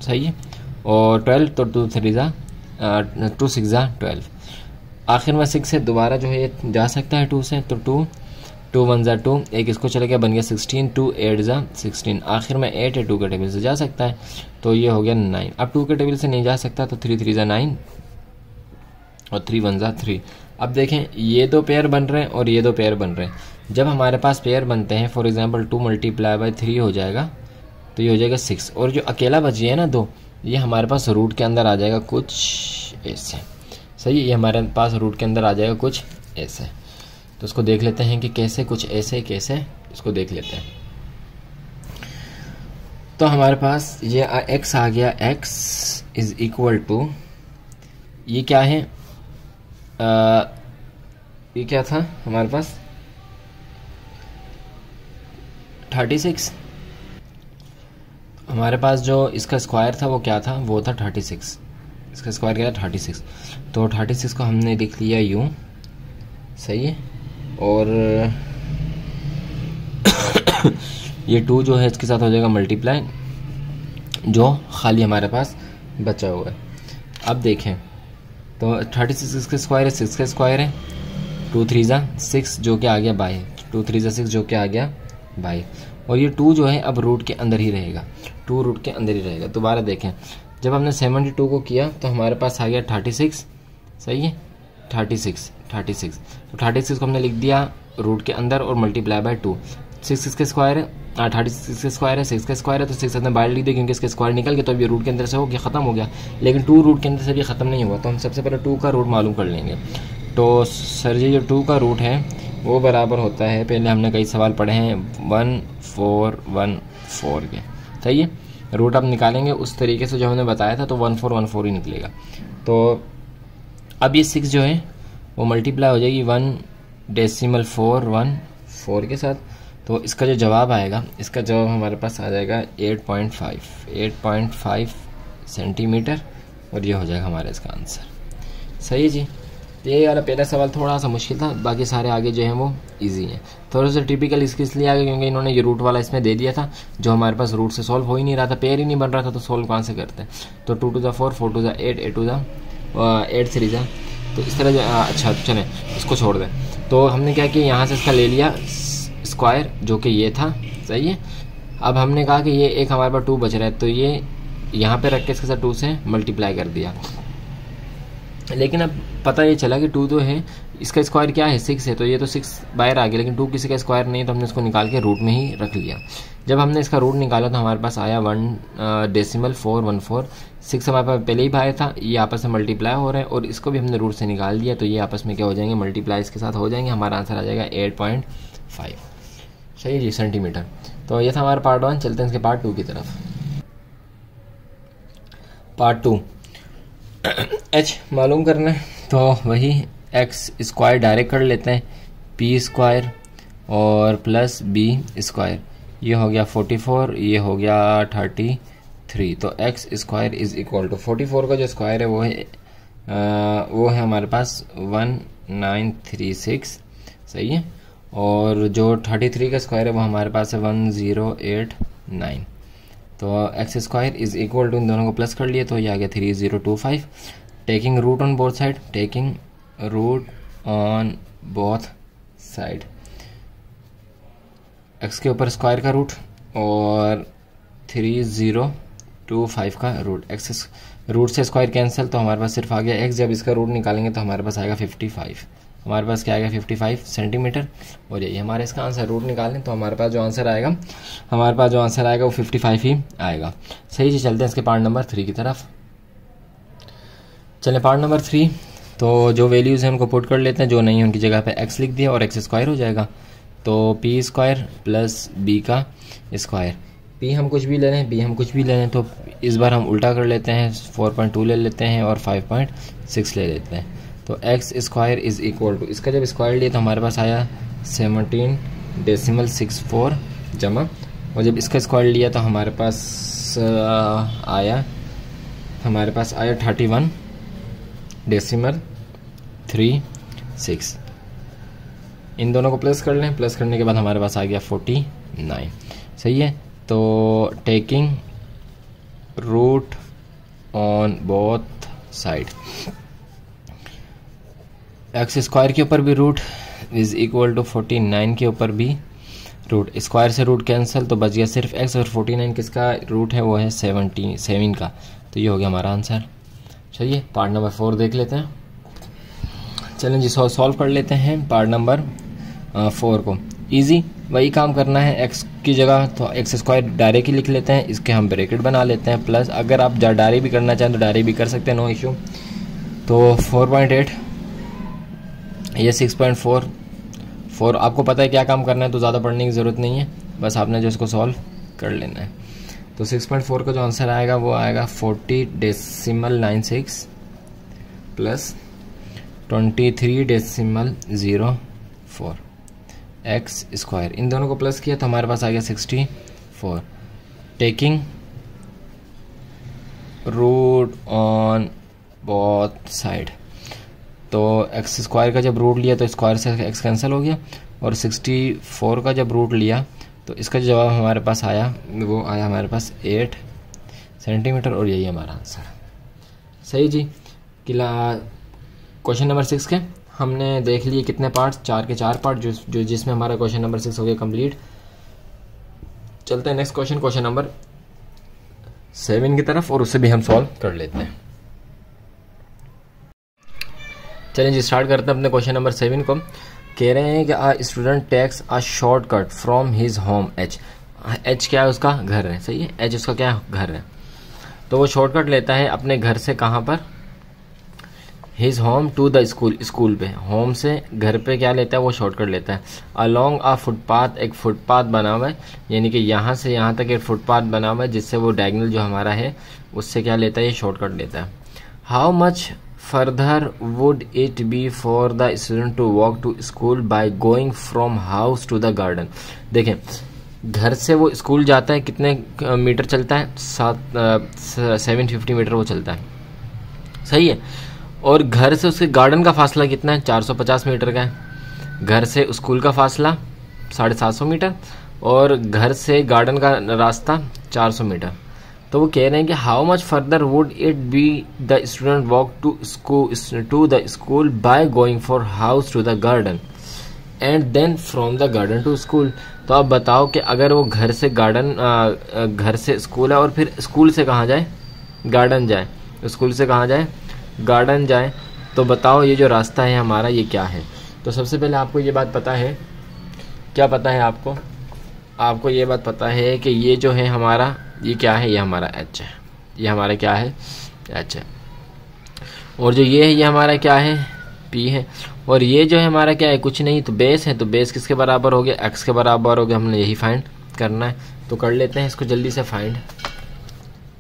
सही है, और 12, तो 2 6 ज़ा 12। आखिर में 6 से दोबारा जो है जा सकता है 2 से, तो 2 1 ज़ा 2, एक इसको चला गया, बन गया 16, 2 8 ज़ा 16, आखिर में 8 है, 2 के टेबल से जा सकता है, तो ये हो गया 9। अब 2 के टेबल से नहीं जा सकता तो 3 3 ज़ा 9 और 3 1 ज़ा 3। अब देखें ये दो पेयर बन रहे हैं और ये दो पेयर बन रहे हैं। जब हमारे पास पेयर बनते हैं, फॉर एग्जांपल 2 × 3 हो जाएगा, तो ये हो जाएगा 6, और जो अकेला बच गया है ना 2, ये हमारे पास रूट के अंदर आ जाएगा कुछ ऐसे। सही है, ये हमारे पास रूट के अंदर आ जाएगा कुछ ऐसे। तो इसको देख लेते हैं कि कैसे, कुछ ऐसे कैसे, इसको देख लेते हैं। तो हमारे पास ये x आ गया, x इज इक्वल टू, ये क्या है, ये क्या था हमारे पास 36। हमारे पास जो इसका स्क्वायर था वो क्या था, वो था 36। इसका स्क्वायर क्या था 36। तो 36 को हमने लिख लिया यूं, सही है, और ये 2 जो है इसके साथ हो जाएगा मल्टीप्लाई, जो खाली हमारे पास बचा हुआ है। अब देखें तो 36 इसका स्क्वायर है, 6 का स्क्वायर है, 2 3 ज़ा 6 जो कि आ गया बाई, 2 3 ज़ा 6 जो कि आ गया बाई, और ये 2 जो है अब रूट के अंदर ही रहेगा, 2 रूट के अंदर ही रहेगा। दोबारा देखें, जब हमने 72 को किया तो हमारे पास आ गया 36, सही है, 36। तो 36 को हमने लिख दिया रूट के अंदर और मल्टीप्लाई बाय 2। 6 इसके स्क्वायर है, 36 के स्क्वायर है, 6 का स्क्वायर है, तो 6 हमने बाहर लिख दिया क्योंकि इसके स्क्वायर निकल गया, तो अब ये रूट के अंदर से हो गया, ख़त्म हो गया। लेकिन 2 रूट के अंदर से भी ख़त्म नहीं हुआ, तो हम सबसे पहले 2 का रूट मालूम कर लेंगे। तो सर जी जो 2 का रूट है वो बराबर होता है, पहले हमने कई सवाल पढ़े हैं 1 4 1 4 के, सही है। रूट आप निकालेंगे उस तरीके से जो हमने बताया था, तो 1 4 1 4 ही निकलेगा। तो अब ये 6 जो है वो मल्टीप्लाई हो जाएगी 1.414 के साथ, तो इसका जो जवाब आएगा, इसका जवाब हमारे पास आ जाएगा 8.5 सेंटीमीटर, और ये हो जाएगा हमारा इसका आंसर। सही है जी। ये वाला पहला सवाल थोड़ा सा मुश्किल था, बाकी सारे आगे जो हैं वो इजी हैं। थोड़ा सा टिपिकल इसलिए आ गया क्योंकि इन्होंने ये रूट वाला इसमें दे दिया था, जो हमारे पास रूट से सॉल्व हो ही नहीं रहा था, पेयर ही नहीं बन रहा था, तो सॉल्व कहाँ से करते हैं। तो 2 2 ज़ा 4 4 2 ज़ा 8 8 2 ज़ा 8 3 ज़ा, तो इस तरह अच्छा चलें इसको छोड़ दें। तो हमने क्या किया, यहाँ से इसका ले लिया स्क्वायर जो कि ये था, सही है। अब हमने कहा कि ये एक हमारे पास 2 बच रहा है, तो ये यहाँ पे रख के इसके साथ 2 से मल्टीप्लाई कर दिया। लेकिन अब पता ये चला कि 2 तो है, इसका स्क्वायर क्या है 6 है, तो ये तो 6 बाहर आ गया, लेकिन 2 किसी का स्क्वायर नहीं है, तो हमने इसको निकाल के रूट में ही रख लिया। जब हमने इसका रूट निकाला तो हमारे पास आया 1.414। 6 हमारे पास पहले ही आया था, ये आपस में मल्टीप्लाई हो रहे हैं और इसको भी हमने रूट से निकाल दिया, तो ये आपस में क्या हो जाएंगे, मल्टीप्लाई इसके साथ हो जाएंगे। हमारा आंसर आ जाएगा 8.5। सही जी, सेंटीमीटर। तो ये था हमारा पार्ट 1। चलते हैं इसके पार्ट 2 की तरफ। पार्ट 2 h मालूम करना है, तो वही एक्स स्क्वायर डायरेक्ट कर लेते हैं, पी स्क्वायर और प्लस बी स्क्वायर। ये हो गया 44, ये हो गया 33। तो x square is equal to 44 का जो स्क्वायर है वो है हमारे पास 1936। सही है। और जो 33 का स्क्वायर है वो हमारे पास है 1089। तो x square is equal to, इन दोनों को प्लस कर लिए तो ये आ गया 3025। Taking root on both side, taking root on both side, X के ऊपर स्क्वायर का रूट और 3025 का रूट। एक्स रूट से स्क्वायर कैंसिल, तो हमारे पास सिर्फ आ गया एक्स। जब इसका रूट निकालेंगे तो हमारे पास आएगा 55। हमारे पास क्या आएगा, 55 सेंटीमीटर। और यही हमारे इसका आंसर। रूट निकालें तो हमारे पास जो आंसर आएगा वो 55 ही आएगा। सही जी। चलते हैं इसके पार्ट नंबर 3 की तरफ। चलें पार्ट नंबर 3। तो जो वैल्यूज़ हैं उनको पुट कर लेते हैं, जो नहीं है उनकी जगह पे एक्स लिख दिया और एक्स स्क्वायर हो जाएगा। तो पी स्क्वायर प्लस बी का स्क्वायर, पी हम कुछ भी ले लें, बी हम कुछ भी ले लें, तो इस बार हम उल्टा कर लेते हैं, 4.2 ले लेते हैं और 5.6 ले लेते हैं। तो x square is equal to, इसका जब स्क्वायर लिया तो हमारे पास आया 17.64 जमा, और जब इसका स्क्वायर लिया तो हमारे पास आया 31.36। इन दोनों को प्लस कर लें, प्लस करने के बाद हमारे पास आ गया 49। सही है। तो taking root on both side, X square के ऊपर भी रूट इज इक्वल टू 49 के ऊपर भी रूट। स्क्वायर से रूट कैंसिल, तो बच गया सिर्फ एक्स, और 49 किसका रूट है, वो है 7 का। तो ये हो गया हमारा आंसर। चलिए पार्ट नंबर 4 देख लेते हैं। चलें जी, सॉल्व कर लेते हैं पार्ट नंबर 4 को। इजी वही काम करना है, एक्स की जगह तो एक्स स्क्वायर डायरेक्ट ही लिख लेते हैं, इसके हम ब्रैकेट बना लेते हैं, प्लस अगर आप डायरेक्ट भी करना चाहें तो डायरेक्ट भी कर सकते हैं, नो इशू। तो 4.8, ये 6.4। आपको पता है क्या काम करना है, तो ज़्यादा पढ़ने की ज़रूरत नहीं है, बस आपने जो इसको सॉल्व कर लेना है। तो 6.4 का जो आंसर आएगा वो आएगा 40.96 प्लस 23.04 एक्स स्क्वायर। इन दोनों को प्लस किया तो हमारे पास आ गया 64। Taking root on both side, तो एक्स स्क्वायर का जब रूट लिया तो स्क्वायर से एक्स कैंसिल हो गया, और 64 का जब रूट लिया तो इसका जवाब हमारे पास आया, वो आया हमारे पास 8 सेंटीमीटर, और यही हमारा आंसर। सही जी। क्वेश्चन नंबर 6 के हमने देख लिए कितने पार्ट्स, 4 के 4 पार्ट, जो जिसमें हमारा क्वेश्चन नंबर 6 हो गया कंप्लीट। चलते हैं नेक्स्ट क्वेश्चन नंबर 7 की तरफ, और उससे भी हम सॉल्व कर लेते हैं। चलिए जी, स्टार्ट करते हैं अपने क्वेश्चन नंबर 7 को। कह रहे हैं कि a student takes a shortcut from his home h. H क्या है, उसका घर है। सही है, एच उसका क्या घर है, तो वो शॉर्टकट लेता है अपने घर से कहाँ पर, his home to the school, school पे। होम से घर पे क्या लेता है, वो शॉर्टकट लेता है। अलोंग अ फुटपाथ, एक फुटपाथ बना हुआ है, यानी कि यहाँ से यहाँ तक एक फुटपाथ बना हुआ है, जिससे वो डायगोनल जो हमारा है उससे क्या लेता है, ये शॉर्टकट लेता है। How much further would it be for the student to walk to school by going from house to the garden. देखें, घर से वो स्कूल जाता है, कितने मीटर चलता है, 750 मीटर वो चलता है। सही है। और घर से उसके गार्डन का फासला कितना है, 450 मीटर का है। घर से स्कूल का फासला 750 मीटर, और घर से गार्डन का रास्ता 400 मीटर। तो वो कह रहे हैं कि how much further would it be the student walk to the school by going for house to the garden and then from the garden to school. तो आप बताओ कि अगर वो घर से घर से स्कूल है, और फिर स्कूल से कहाँ जाए, गार्डन जाए, स्कूल से कहाँ जाए, गार्डन जाए, तो बताओ ये जो रास्ता है हमारा ये क्या है। तो सबसे पहले आपको ये बात पता है, क्या पता है आपको आपको ये बात पता है कि ये जो है हमारा, ये क्या है, ये हमारा एच है, ये हमारा क्या है, एच है। और जो ये है ये हमारा क्या है, पी है। और ये जो है हमारा क्या है, कुछ नहीं, तो बेस है। तो बेस किसके बराबर हो गया, एक्स के बराबर हो गया। हमने यही फाइंड करना है, तो कर लेते हैं इसको जल्दी से फाइंड।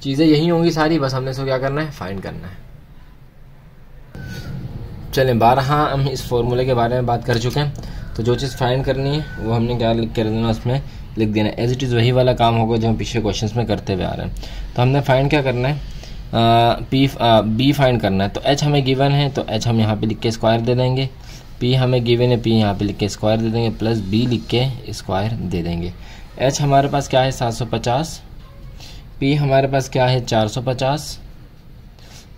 चीज़ें यही होंगी सारी, बस हमने इसको क्या करना है, फाइंड करना है। चलें, 12 हम इस फॉर्मूले के बारे में बात कर चुके हैं। तो जो चीज़ फाइंड करनी है वो हमने क्या कर देना, उसमें लिख देना। एज इट इज़ वही वाला काम होगा जो हम पिछले क्वेश्चंस में करते हुए आ रहे हैं। तो हमने फाइंड क्या करना है, बी फाइंड करना है। तो एच हमें गिवन है, तो एच हम यहाँ पे लिख के स्क्वायर दे देंगे। पी हमें गिवन है, पी यहाँ पे लिख के स्क्वायर दे देंगे, प्लस बी लिख के स्क्वायर दे देंगे। एच हमारे पास क्या है 750, पी हमारे पास क्या है 450,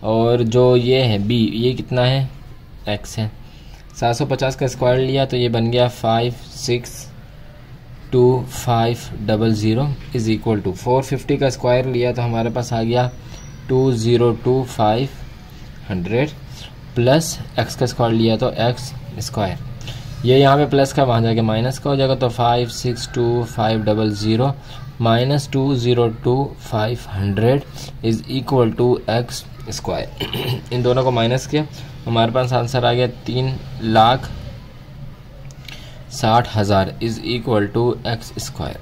और जो ये है बी, ये कितना है, एक्स है। 750 का स्क्वायर लिया तो ये बन गया 562,500 इज इक्वल टू 450 का स्क्वायर लिया तो हमारे पास आ गया 202500 प्लस एक्स का स्क्वायर लिया तो एक्स स्क्वायर, ये यहाँ पे प्लस का वहाँ जाके माइनस का हो जाएगा। तो 562,500 minus 202500 is equal to x square. इन दोनों को माइनस किया, हमारे पास आंसर आ गया 3,60,000 is equal to x square.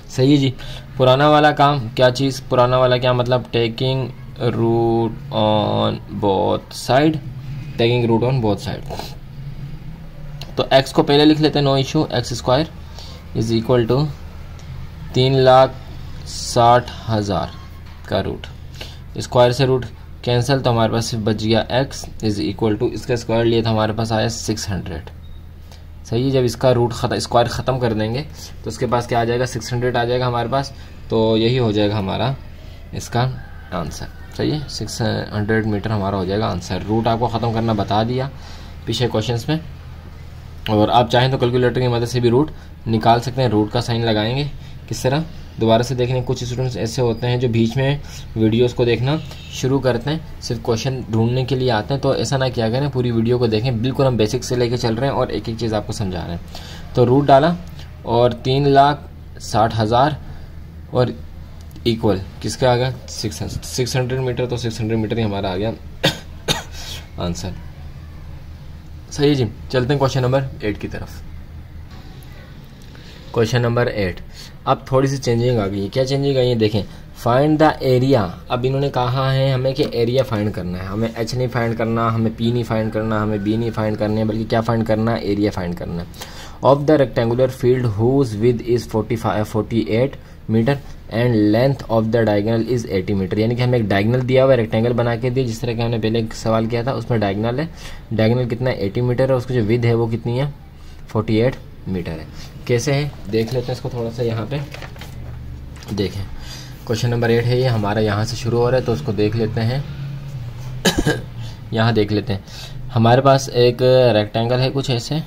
सही है जी। पुराना वाला काम क्या चीज़, पुराना वाला क्या मतलब, taking root on both side, taking root on both side. तो x को पहले लिख लेते हैं, no issue, X square is equal to 3,60,000 का रूट, स्क्वायर से रूट कैंसिल तो हमारे पास सिर्फ बच गया x इज इक्वल टू, इसका स्क्वायर लिया तो हमारे पास आया 600। सही है। जब इसका रूट स्क्वायर ख़त्म कर देंगे तो उसके पास क्या आ जाएगा, 600 आ जाएगा हमारे पास। तो यही हो जाएगा हमारा इसका आंसर। सही है, 600 मीटर हमारा हो जाएगा आंसर। रूट आपको ख़त्म करना बता दिया पिछले क्वेश्चंस में, और आप चाहें तो कैलकुलेटर की मदद से भी रूट निकाल सकते हैं। रूट का साइन लगाएंगे किस तरह, दोबारा से देखने। कुछ स्टूडेंट्स ऐसे होते हैं जो बीच में वीडियोस को देखना शुरू करते हैं, सिर्फ क्वेश्चन ढूंढने के लिए आते हैं। तो ऐसा ना किया करें, पूरी वीडियो को देखें। बिल्कुल हम बेसिक से लेके चल रहे हैं और एक एक चीज़ आपको समझा रहे हैं। तो रूट डाला और 3,60,000 और इक्वल किसका आ गया, 600 मीटर। तो 600 मीटर ही हमारा आ गया आंसर। सही है जी। चलते हैं क्वेश्चन नंबर 8 की तरफ। क्वेश्चन नंबर 8, अब थोड़ी सी चेंजिंग आ गई है। क्या चेंजिंग आई है, देखें। फाइंड द एरिया, अब इन्होंने कहा है हमें कि एरिया फाइंड करना है। हमें एच नहीं फाइंड करना, हमें पी नहीं फाइंड करना, हमें बी नहीं फाइंड करना है, बल्कि क्या फाइंड करना है, एरिया फाइंड करना है। Of the rectangular field whose width is 48 metre and length of the diagonal is 80 metre. यानी कि हमें एक डायगोनल दिया हुआ है, रेक्टेंगल बना के दिया, जिस तरह के हमने पहले एक सवाल किया था, उसमें डायगोनल है। डायगोनल कितना है, 80 मीटर है। उसकी जो विद है वो कितनी है, 48 मीटर है। कैसे है देख लेते हैं इसको थोड़ा सा। यहाँ पे देखें, क्वेश्चन नंबर 8 है ये हमारा, यहाँ से शुरू हो रहा है तो उसको देख लेते हैं। यहाँ देख लेते हैं, हमारे पास एक रेक्टेंगल है कुछ ऐसे,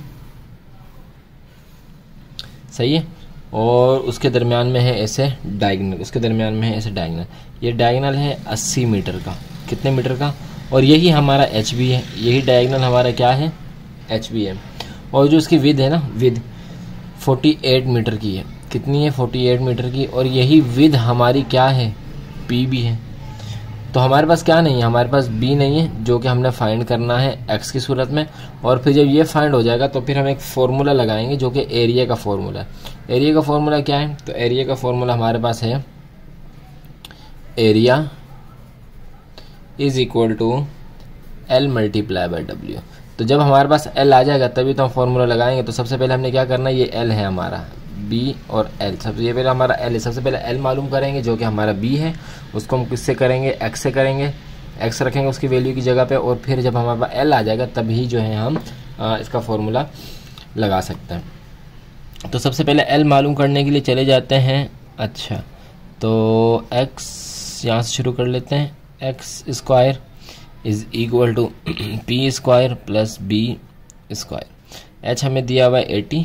सही है, और उसके दरमियान में है ऐसे डायगोनल, उसके दरमियान में है ऐसे डायगोनल। ये डायगोनल है 80 मीटर का, कितने मीटर का, और यही हमारा एच बी है। यही डायगोनल हमारा क्या है, एच बी है। और जो उसकी विद है ना, विद 48 मीटर की है। कितनी है, 48 मीटर की। और यही विद हमारी क्या है, पी भी है। तो हमारे पास क्या नहीं है, हमारे पास बी नहीं है, जो कि हमने फाइंड करना है एक्स की सूरत में। और फिर जब ये फाइंड हो जाएगा तो फिर हम एक फॉर्मूला लगाएंगे जो कि एरिया का फॉर्मूला है। एरिया का फॉर्मूला क्या है, तो एरिया का फॉर्मूला हमारे पास है, area is equal to L multiply by W. तो जब हमारे पास एल आ जाएगा तभी तो हम फॉर्मूला लगाएंगे। तो सबसे पहले हमने क्या करना है, ये एल है हमारा, बी और एल। सबसे पहले हमारा एल है, सबसे पहले एल मालूम करेंगे जो कि हमारा बी है। उसको हम किससे करेंगे, एक्स से करेंगे। एक्स रखेंगे उसकी वैल्यू की जगह पे, और फिर जब हमारे पास एल आ जाएगा तभी जो है हम इसका फॉर्मूला लगा सकते हैं। तो सबसे पहले एल मालूम करने के लिए चले जाते हैं। अच्छा, तो एक्स यहाँ से शुरू कर लेते हैं। X square is equal to P square plus B square. H हमें दिया हुआ है 80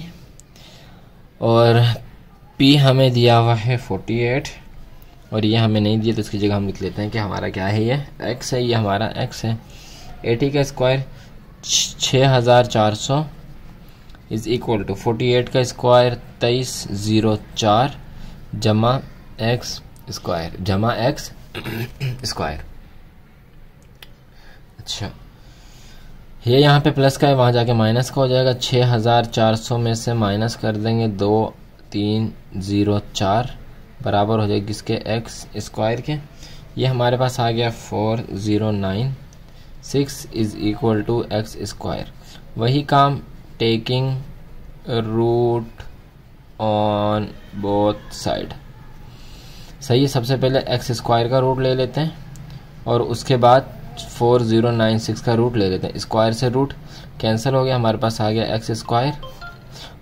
और पी हमें दिया हुआ है 48, और ये हमें नहीं दिया तो इसकी जगह हम लिख लेते हैं कि हमारा क्या है, ये एक्स है, ये हमारा एक्स है। 80 का स्क्वायर 6400 इज इक्वल टू 48 का स्क्वायर 2304 जमा एक्स स्क्वायर जमा एक्स स्क्वायर। अच्छा, ये यहाँ पे प्लस का है, वहाँ जाके माइनस का हो जाएगा। 6400 में से माइनस कर देंगे 2304 बराबर हो जाएगी किसके, एक्स स्क्वायर के। ये हमारे पास आ गया 4096 is equal to x square. वही काम taking root on both side. सही है, सबसे पहले एक्स स्क्वायर का रूट ले लेते हैं और उसके बाद 4096 का रूट ले लेते हैं। स्क्वायर से रूट कैंसिल हो गया, हमारे पास आ गया एक्स स्क्वायर।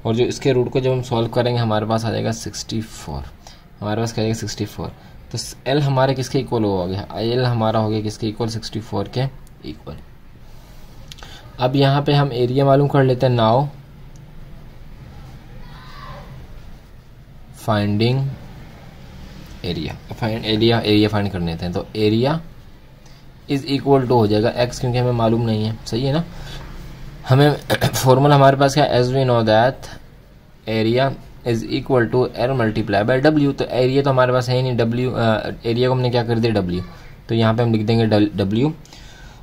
और जो इसके रूट को जब हम सॉल्व करेंगे हमारे पास आ जाएगा 64। हमारे पास क्या आएगा 64। तो एल हमारे किसके इक्वल हो गया, एल हमारा हो गया किसके इक्वल, 64 के इक्वल। अब यहाँ पे हम एरिया मालूम कर लेते हैं। Now finding area, area find कर लेते हैं। तो एरिया इज इक्वल टू हो जाएगा एक्स, क्योंकि हमें मालूम नहीं है। सही है ना, हमें फॉर्मूला हमारे पास क्या, as we know that area is equal to L multiply by W. तो एरिया तो हमारे पास है ही नहीं, डब्ल्यू एरिया को हमने क्या कर दिया डब्ल्यू, तो यहाँ पे हम लिख देंगे डब्ल्यू।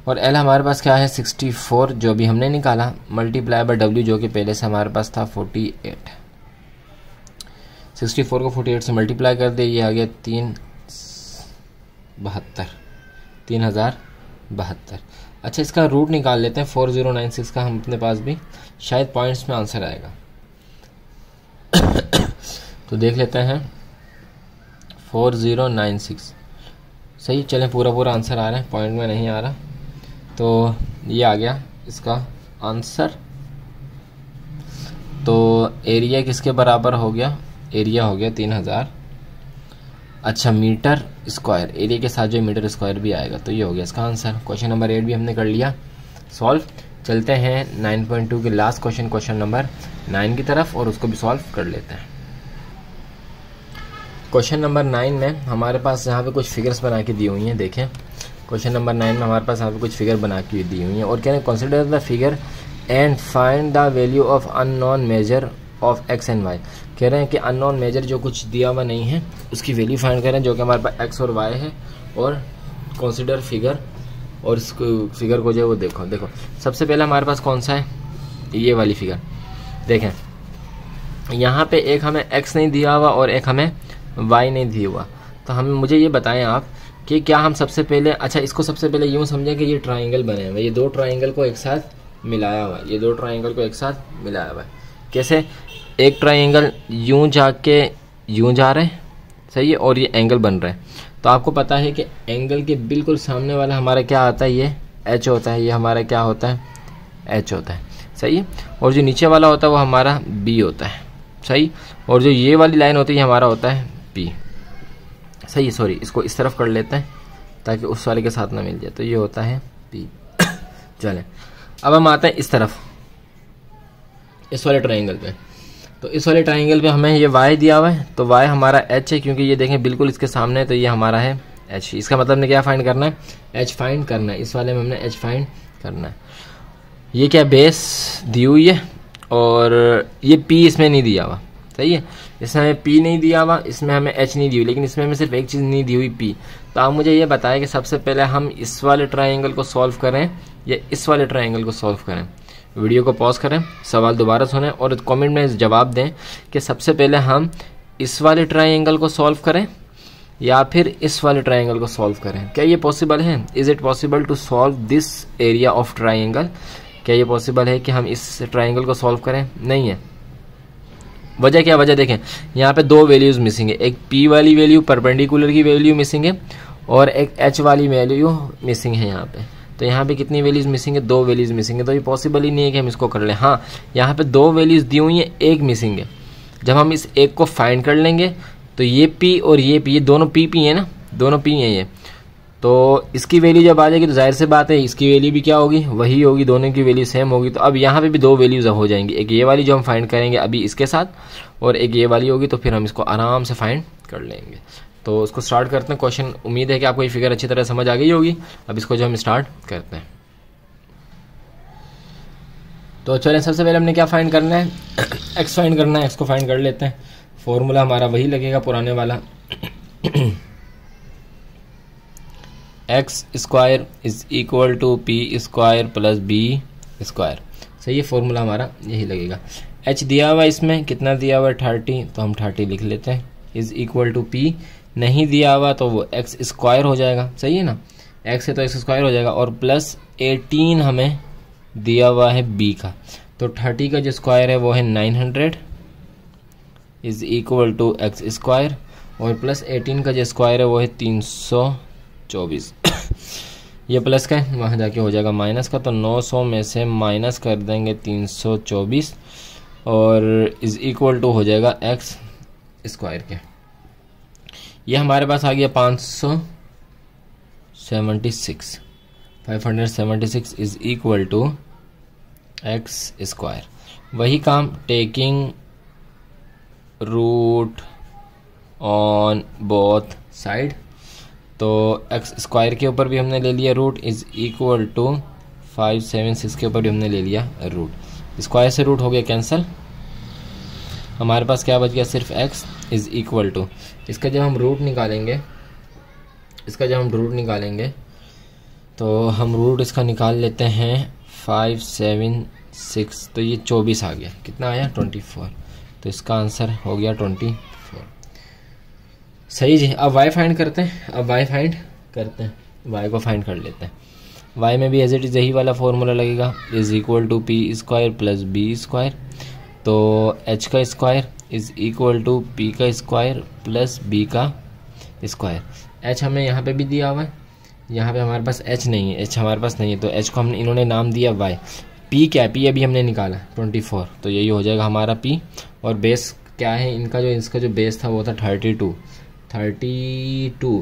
और एल हमारे पास क्या है 64 जो भी हमने निकाला, मल्टीप्लाई बाय डब्ल्यू जो कि पहले से हमारे पास था 48। 64 को 48 से मल्टीप्लाई कर दे, ये आ गया 3072। अच्छा, इसका रूट निकाल लेते हैं 4096 का हम अपने पास भी, शायद पॉइंट्स में आंसर आएगा। तो देख लेते हैं 4096। सही, चलें पूरा आंसर आ रहा है, पॉइंट में नहीं आ रहा। तो ये आ गया इसका आंसर। तो एरिया किसके बराबर हो गया, एरिया हो गया 3000। अच्छा, मीटर स्क्वायर, एरिया के साथ जो मीटर स्क्वायर भी आएगा, तो ये हो गया इसका आंसर। क्वेश्चन नंबर 8 भी हमने कर लिया सॉल्व। चलते हैं 9.2 के लास्ट क्वेश्चन नंबर 9 की तरफ, और उसको भी सॉल्व कर लेते हैं। क्वेश्चन नंबर 9 में हमारे पास यहाँ पे कुछ फिगर्स बना के दी हुई हैं। देखें, क्वेश्चन नंबर 9 में हमारे पास यहाँ पे कुछ फिगर बना के दी हुई हैं, और कह रहे हैं consider the figure and find the value of unknown measure of X and Y. कह रहे हैं कि अननोन मेजर जो कुछ दिया हुआ नहीं है उसकी वैल्यू फाइंड करें, जो कि हमारे पास एक्स और वाई है, और कंसिडर फिगर, और इस फिगर को जो है वो देखो। सबसे पहले हमारे पास कौन सा है, ये वाली फिगर। देखें, यहाँ पे एक हमें एक्स नहीं दिया हुआ और एक हमें वाई नहीं दिया हुआ। तो मुझे ये बताएं आप कि क्या हम सबसे पहले, अच्छा इसको सबसे पहले यूँ समझें कि ये ट्राइंगल बने हुए, ये दो ट्राइंगल को एक साथ मिलाया हुआ है, ये दो ट्राइंगल को एक साथ मिलाया हुआ है। कैसे, एक ट्राइंगल यूं जाके यूं जा रहे हैं, सही है, और ये एंगल बन रहा है। तो आपको पता है कि एंगल के बिल्कुल सामने वाला हमारा क्या आता है, ये एच होता है, ये हमारा क्या होता है, एच होता है। सही है, और जो नीचे वाला होता है वो हमारा बी होता है। सही, और जो ये वाली लाइन होती है हमारा होता है पी। सही है, सॉरी, इसको इस तरफ कर लेते हैं ताकि उस वाले के साथ ना मिल जाए। तो ये होता है पी। चलें, अब हम आते हैं इस तरफ, इस वाले ट्राइंगल पे। तो इस वाले ट्राइंगल पे हमें ये y दिया हुआ है, तो y हमारा h है, क्योंकि ये देखें बिल्कुल इसके सामने है, तो ये हमारा है h। इसका मतलब ने क्या फाइंड करना है, h फाइंड करना है। इस वाले में हमने h फाइंड करना है। ये क्या बेस दी हुई है, और ये p इसमें नहीं दिया हुआ। सही है, इसमें हमें p नहीं दिया हुआ, इसमें हमें h नहीं दी हुई, लेकिन इसमें हमें सिर्फ एक चीज़ नहीं दी हुई p। तो आप मुझे ये बताएं कि सबसे पहले हम इस वाले ट्राइंगल को सॉल्व करें या इस वाले ट्राइंगल को सॉल्व करें। वीडियो को पॉज करें, सवाल दोबारा सुनें और कमेंट में जवाब दें कि सबसे पहले हम इस वाले ट्राइंगल को सॉल्व करें या फिर इस वाले ट्राइंगल को सॉल्व करें। क्या ये पॉसिबल है, is it possible to solve this area of triangle. क्या ये पॉसिबल है कि हम इस ट्राइंगल को सॉल्व करें, नहीं है। वजह क्या, वजह देखें, यहाँ पे दो वैल्यूज मिसिंग है, एक p वाली वैल्यू परपेंडिकुलर की वैल्यू मिसिंग है और एक h वाली वैल्यू मिसिंग है यहाँ पे। तो यहाँ पे कितनी वैल्यूज मिसिंग है, दो वैल्यूज मिसिंग है। तो ये पॉसिबल ही नहीं है कि हम इसको कर लें। हाँ, यहाँ पे दो वैल्यूज दी हुई हैं, एक मिसिंग है। जब हम इस एक को फाइंड कर लेंगे तो ये p और ये दोनों p है ना, दोनों p है ये। तो इसकी वैल्यू जब आ जाएगी तो जाहिर सी बात है इसकी वैल्यू भी क्या होगी, वही होगी, दोनों की वैल्यू सेम होगी। तो अब यहाँ पे भी दो वैल्यूज हो जाएंगी, एक ये वाली जो हम फाइंड करेंगे अभी इसके साथ, और एक ये वाली होगी। तो फिर हम इसको आराम से फाइंड कर लेंगे। तो उसको स्टार्ट करते हैं क्वेश्चन। उम्मीद है कि आपको ये फिगर अच्छी तरह समझ आ गई होगी। अब इसको जो हम स्टार्ट करते हैं। तो चलें सबसे पहले हमने क्या फाइंड करना है, एक्स फाइंड करना है। एक्स को फाइंड कर लेते हैं। फॉर्मूला हमारा वही लगेगा पुराने वाला, X square is equal to P square plus B square. सही है, फॉर्मूला हमारा यही लगेगा। एच दिया हुआ इसमें कितना दिया हुआ है 30, तो हम 30 लिख लेते हैं। इज इक्वल टू पी नहीं दिया हुआ तो वो एक्स स्क्वायर हो जाएगा। सही है ना, एक्स है तो एक्स स्क्वायर हो जाएगा, और प्लस 18 हमें दिया हुआ है बी का, तो 30 का जो स्क्वायर है वो है 900 is equal to x square, और प्लस 18 का जो स्क्वायर है वो है 324। ये प्लस का है, वहाँ जाके हो जाएगा माइनस का, तो 900 में से माइनस कर देंगे 324 और इज इक्वल टू हो जाएगा एक्स स्क्वायर के। ये हमारे पास आ गया 576 is equal to x square. वही काम taking root on both side, तो एक्स स्क्वायर के ऊपर भी हमने ले लिया रूट इज इक्वल टू 576 के ऊपर भी हमने ले लिया रूट। स्क्वायर से रूट हो गया कैंसिल, हमारे पास क्या बच गया सिर्फ एक्स इज इक्वल टू, इसका जब हम रूट निकालेंगे तो हम रूट इसका निकाल लेते हैं 576, तो ये 24 आ गया। कितना आया 24, तो इसका आंसर हो गया 24। सही जी। अब y फाइंड करते हैं, y को फाइंड कर लेते हैं। y में भी एज इट इज यही वाला फॉर्मूला लगेगा, is equal to P square plus B square, तो h का square is equal to P का स्क्वायर प्लस b का स्क्वायर। h हमें यहाँ पे भी दिया हुआ है, यहाँ पे हमारे पास h नहीं है, h हमारे पास नहीं है, तो h को हमने इन्होंने नाम दिया y। p क्या है, p अभी हमने निकाला 24, तो यही हो जाएगा हमारा p। और बेस क्या है इनका, इसका जो बेस था वो था 32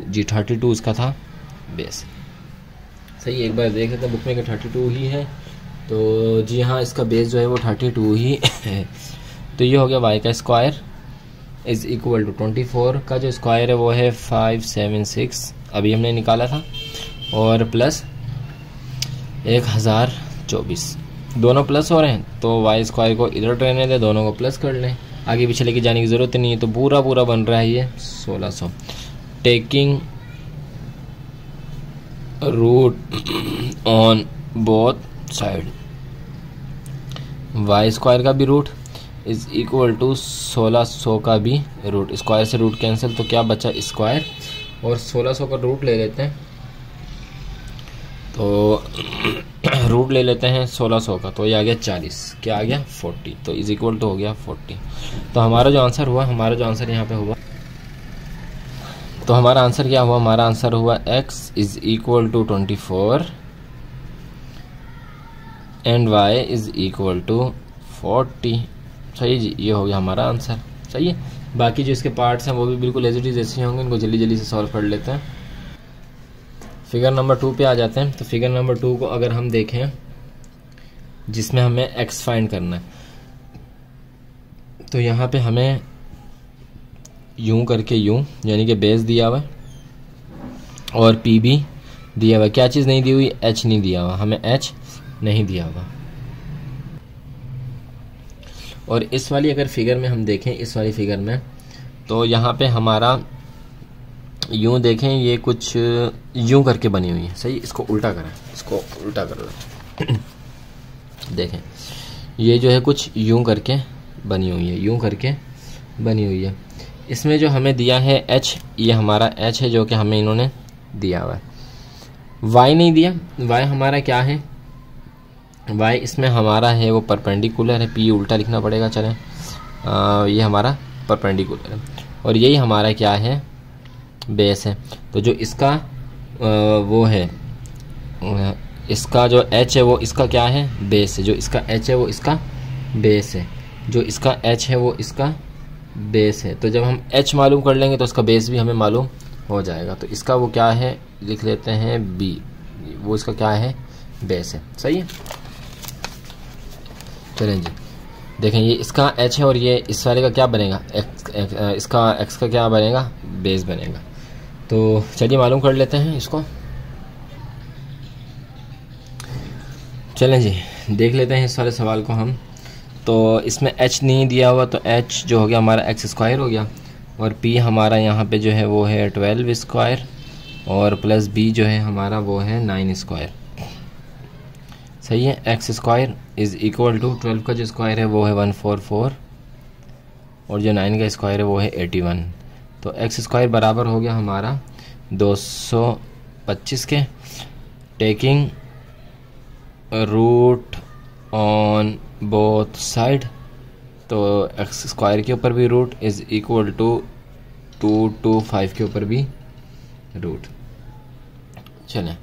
जी, 32 इसका था बेस। सही, एक बार देख लेते हैं बुक में कि 32 ही है, तो जी हाँ इसका बेस जो है वो 32 ही है। तो ये हो गया y का स्क्वायर इज इक्वल टू 24 का जो स्क्वायर है वो है 576 अभी हमने निकाला था, और प्लस 1024, दोनों प्लस हो रहे हैं, तो y स्क्वायर को इधर रहने दे, दोनों को प्लस कर लें, आगे पीछे लेके जाने की ज़रूरत नहीं है। तो पूरा बन रहा है ये 1600, taking root on both side, y square का भी रूट इज इक्वल टू 1600 का भी रूट, स्क्वायर से रूट कैंसिल, तो क्या बचा स्क्वायर, और 1600 का रूट ले लेते हैं, तो रूट ले लेते हैं 1600 का, तो ये आ गया 40, क्या आ गया 40, तो इज इक्वल टू हो गया 40। तो हमारा जो आंसर यहाँ पे हुआ, तो हमारा आंसर क्या हुआ, हमारा आंसर हुआ x is equal to 24 and y is equal to 40। सही जी, ये हो गया हमारा आंसर। सही है, बाकी जो इसके पार्ट्स हैं वो भी बिल्कुल एज इट इज ऐसे होंगे, इनको जल्दी से सॉल्व कर लेते हैं। फिगर नंबर 2 पे आ जाते हैं। तो फिगर नंबर 2 को अगर हम देखें, जिसमें हमें x फाइंड करना है, तो यहाँ पे हमें यूं करके यानी कि बेस दिया हुआ है और p भी दिया हुआ है। क्या चीज़ नहीं दी हुई, h नहीं दिया हुआ, हमें h नहीं दिया हुआ। और इस वाली अगर फिगर में हम देखें, इस वाली फिगर में, तो यहाँ पे हमारा यूं देखें, ये कुछ यूं करके बनी हुई है। सही, इसको उल्टा करें, देखें, ये जो है कुछ यूं करके बनी हुई है, इसमें जो हमें दिया है h, ये हमारा h है जो कि हमें इन्होंने दिया हुआ है। y नहीं दिया, y हमारा क्या है, y इसमें हमारा है वो परपेंडिकुलर है, p उल्टा लिखना पड़ेगा, चलें ये हमारा परपेंडिकुलर है, और यही हमारा क्या है, बेस है। तो जो इसका वो है, इसका जो h है वो इसका क्या है, बेस है। जो इसका h है वो इसका बेस है, जो इसका h है वो इसका बेस है। तो जब हम h मालूम कर लेंगे तो उसका बेस भी हमें मालूम हो जाएगा। तो इसका वो क्या है, लिख लेते हैं b, वो इसका क्या है, बेस है। सही है, चलें जी, देखें ये इसका h है और ये इस वाले का क्या बनेगा, इसका x का क्या बनेगा, बेस बनेगा। तो चलिए मालूम कर लेते हैं इसको। चलें जी, देख लेते हैं इस वाले सवाल को हम। तो इसमें h नहीं दिया हुआ, तो h जो हो गया हमारा एक्स स्क्वायर हो गया, और p हमारा यहाँ पे जो है वो है 12 स्क्वायर, और प्लस b जो है हमारा वो है 9 स्क्वायर। सही है। X square is equal to 12 का जो स्क्वायर है वो है 144, और जो 9 का स्क्वायर है वो है 81। तो एक्स स्क्वायर बराबर हो गया हमारा 225 के, taking root on both side. तो एक्स स्क्वायर के ऊपर भी रूट इज़ इक्वल टू 225 के ऊपर भी रूट। चलें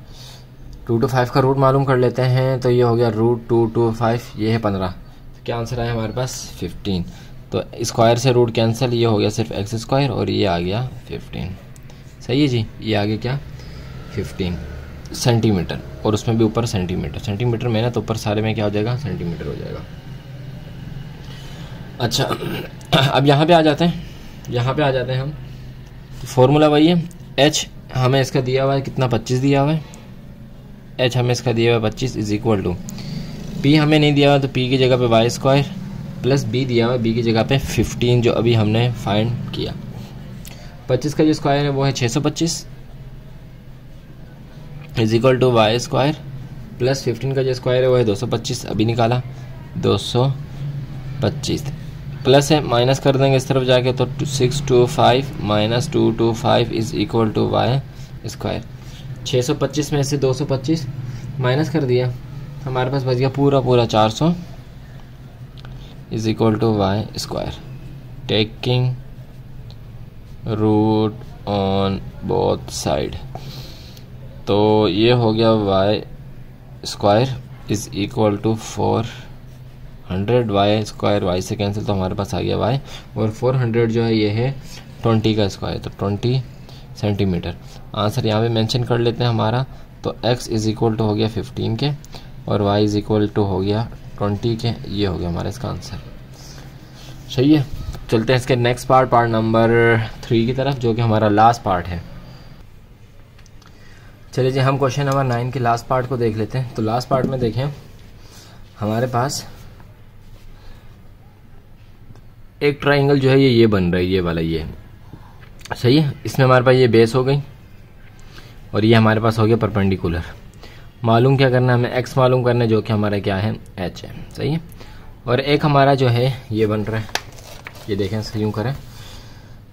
225 का रूट मालूम कर लेते हैं। तो ये हो गया रूट 225, ये है 15। तो क्या आंसर आया हमारे पास 15। तो स्क्वायर से रूट कैंसिल, ये हो गया सिर्फ एक्स स्क्वायर, और ये आ गया 15। सही है जी, ये आ गया क्या 15 सेंटीमीटर, और उसमें भी ऊपर सेंटीमीटर। सेंटीमीटर में ना तो ऊपर सारे में क्या हो जाएगा, सेंटीमीटर हो जाएगा। अच्छा अब यहाँ पे आ जाते हैं, हम। तो फॉर्मूला वही है, h हमें इसका दिया हुआ है कितना, 25 दिया हुआ है। h हमें इसका दिया हुआ है 25 इज इक्वल टू p हमें नहीं दिया हुआ, तो p की जगह पे वाई स्क्वायर प्लस b दिया हुआ है, b की जगह पे 15 जो अभी हमने फाइंड किया। 25 का जो स्क्वायर है वो है 625 is equal to Y square plus 15 का जो स्क्वायर है वो है 225, अभी निकाला 225, प्लस है माइनस कर देंगे इस तरफ जाके, तो 625 minus 225 is equal to Y square. 625 में से 225 माइनस कर दिया, हमारे पास बच गया पूरा 400 is equal to Y square, taking root on both side. तो ये हो गया y square is equal to 400, y square y से कैंसिल, तो हमारे पास आ गया वाई, और 400 जो है ये है 20 का स्क्वायर, तो 20 सेंटीमीटर। आंसर यहाँ पे मेंशन कर लेते हैं हमारा। तो x इज इक्वल टू हो गया 15 के, और y इज इक्वल टू हो गया 20 के। ये हो गया हमारा इसका आंसर। सही है। चलते हैं इसके नेक्स्ट पार्ट नंबर 3 की तरफ, जो कि हमारा लास्ट पार्ट है। चलिए जी, हम क्वेश्चन नंबर 9 के लास्ट पार्ट को देख लेते हैं। तो लास्ट पार्ट में देखें, हमारे पास एक ट्राइंगल जो है ये बन रहा है, ये वाला ये। सही है। इसमें हमारे पास ये बेस हो गई, और ये हमारे पास हो गया परपेंडिकुलर। मालूम क्या करना है हमें, x मालूम करना है, जो कि हमारा क्या है h है। सही है। और एक हमारा जो है ये बन रहा है, ये देखें यूँ करें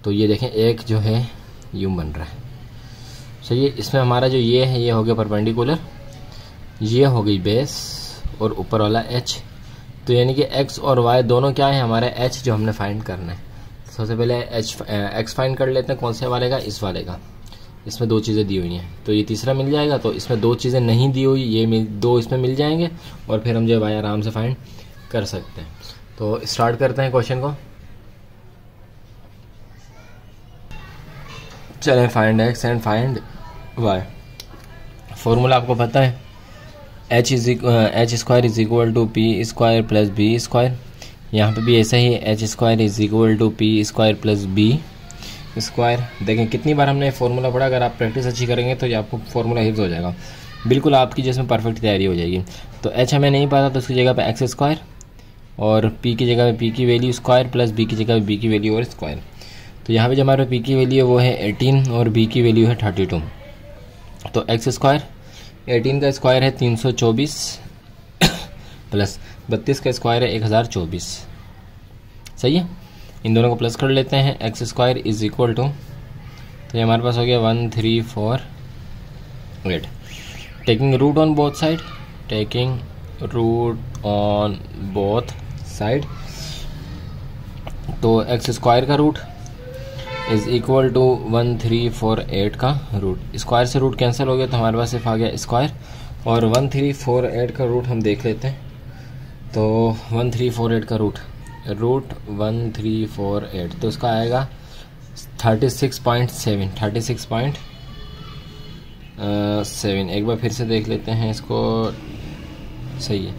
तो ये देखें एक जो है यूँ बन रहा है। सही है। इसमें हमारा जो ये है ये हो गया परपेंडिकुलर, ये हो गई बेस, और ऊपर वाला h। तो यानी कि x और y दोनों क्या है हमारा h जो हमने फाइंड करना है। सबसे पहले x फाइंड कर लेते हैं, कौन से वाले का, इस वाले का। इसमें 2 चीज़ें दी हुई हैं, तो ये तीसरा मिल जाएगा। तो इसमें 2 चीज़ें नहीं दी हुई, ये 2 इसमें मिल जाएंगे, और फिर हम जो y आराम से फाइंड कर सकते हैं। तो स्टार्ट करते हैं क्वेश्चन को। चलें, find x and find y। Formula आपको पता है, h square is equal to P square plus B square. यहाँ पे भी ऐसा ही है, h square is equal to P square plus B square. देखें कितनी बार हमने फॉर्मूला पढ़ा, अगर आप प्रैक्टिस अच्छी करेंगे तो ये आपको फॉर्मूला हिफ्ज हो जाएगा, बिल्कुल आपकी जिसमें परफेक्ट तैयारी हो जाएगी। तो h हमें नहीं पता, तो उसकी जगह पे एक्स स्क्वायर, और p की जगह पे p की वैल्यू स्क्वायर प्लस b की जगह पे b की वैल्यू और स्क्वायर। तो यहाँ पे जो हमारे p की वैल्यू है वो है 18, और b की वैल्यू है 32। तो एक्स स्क्वायर 18 का स्क्वायर है 324 प्लस 32 का स्क्वायर है 1024। सही है। इन दोनों को प्लस कर लेते हैं, x square is equal to, तो ये हमारे पास हो गया 1348। Taking root on both side, taking root on both side, तो एक्स स्क्वायर का रूट इज इक्वल टू 1348 का रूट। स्क्वायर से रूट कैंसिल हो गया, तो हमारे पास सिर्फ आ गया स्क्वायर, और 1348 का रूट हम देख लेते हैं। तो 1348 का रूट 1348, तो इसका आएगा 36.7। एक बार फिर से देख लेते हैं इसको। सही है,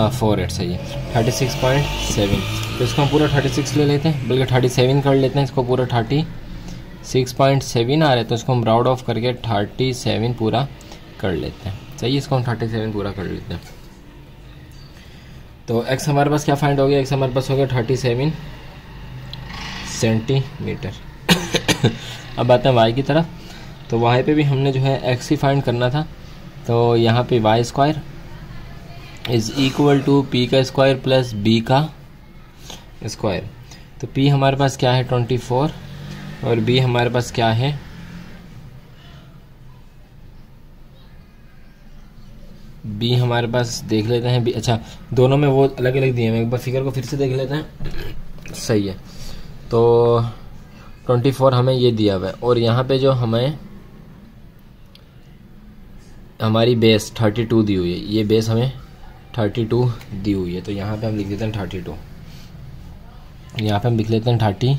48 सही है, 36.7। तो इसको हम पूरा 36 ले लेते हैं, बल्कि 37 कर लेते हैं। इसको पूरा 36.7 आ रहा है, तो इसको हम राउंड ऑफ करके 37 पूरा कर लेते हैं। सही है, इसको हम 37 पूरा कर लेते हैं। तो x हमारे पास क्या फाइंड हो गया, x हमारे पास हो गया 37 सेंटीमीटर। अब आते हैं y की तरफ। तो y पे भी हमने जो है x ही फाइंड करना था। तो यहाँ पे Y square is equal to P का स्क्वायर प्लस बी का स्क्वायर। तो p हमारे पास क्या है 24 और b हमारे पास क्या है b हमारे पास देख लेते हैं b। अच्छा, दोनों में वो अलग अलग दिए हैं, एक बार फिगर को फिर से देख लेते हैं। सही है, तो 24 हमें ये दिया हुआ है और यहाँ पे जो हमें हमारी बेस 32 दी हुई है, ये बेस हमें 32 दी हुई है। तो यहाँ पे हम लिख देते हैं 32, यहाँ पे हम लिख लेते हैं 32।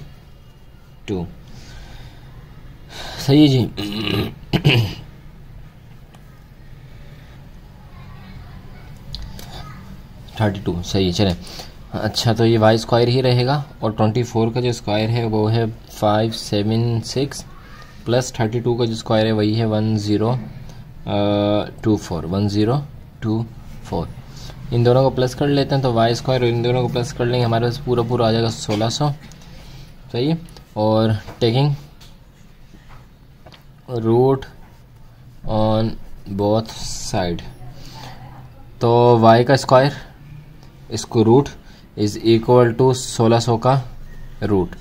सही है जी। थर्टी टू सही है, चले। अच्छा, तो ये वाई स्क्वायर ही रहेगा और 24 का जो स्क्वायर है वो है 576 प्लस 32 का जो स्क्वायर है वही है 1024। इन दोनों को प्लस कर लेते हैं तो वाई स्क्वायर और इन दोनों को प्लस कर लेंगे, हमारे पास पूरा पूरा आ जाएगा 1600। सही है, और taking root on both side, तो y का स्क्वायर इसको रूट इज इक्वल टू 1600 का रूट।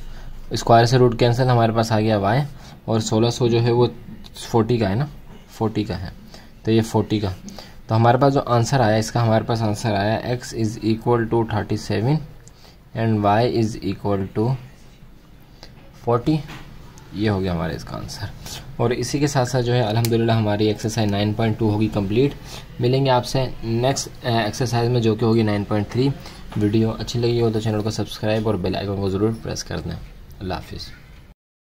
स्क्वायर से रूट कैंसिल, हमारे पास आ गया y और 1600 जो है वो 40 का है ना, 40 का है, तो ये 40 का। तो हमारे पास जो आंसर आया इसका, हमारे पास आंसर आया x is equal to 37 and y is equal to 40। ये हो गया हमारे इसका आंसर। और इसी के साथ साथ जो है अल्हम्दुलिल्लाह हमारी एक्सरसाइज 9.2 होगी कंप्लीट। मिलेंगे आपसे नेक्स्ट एक्सरसाइज में जो कि होगी 9.3। वीडियो अच्छी लगी हो तो चैनल को सब्सक्राइब और बेल आइकन को ज़रूर प्रेस कर दें। अल्लाह हाफिज़।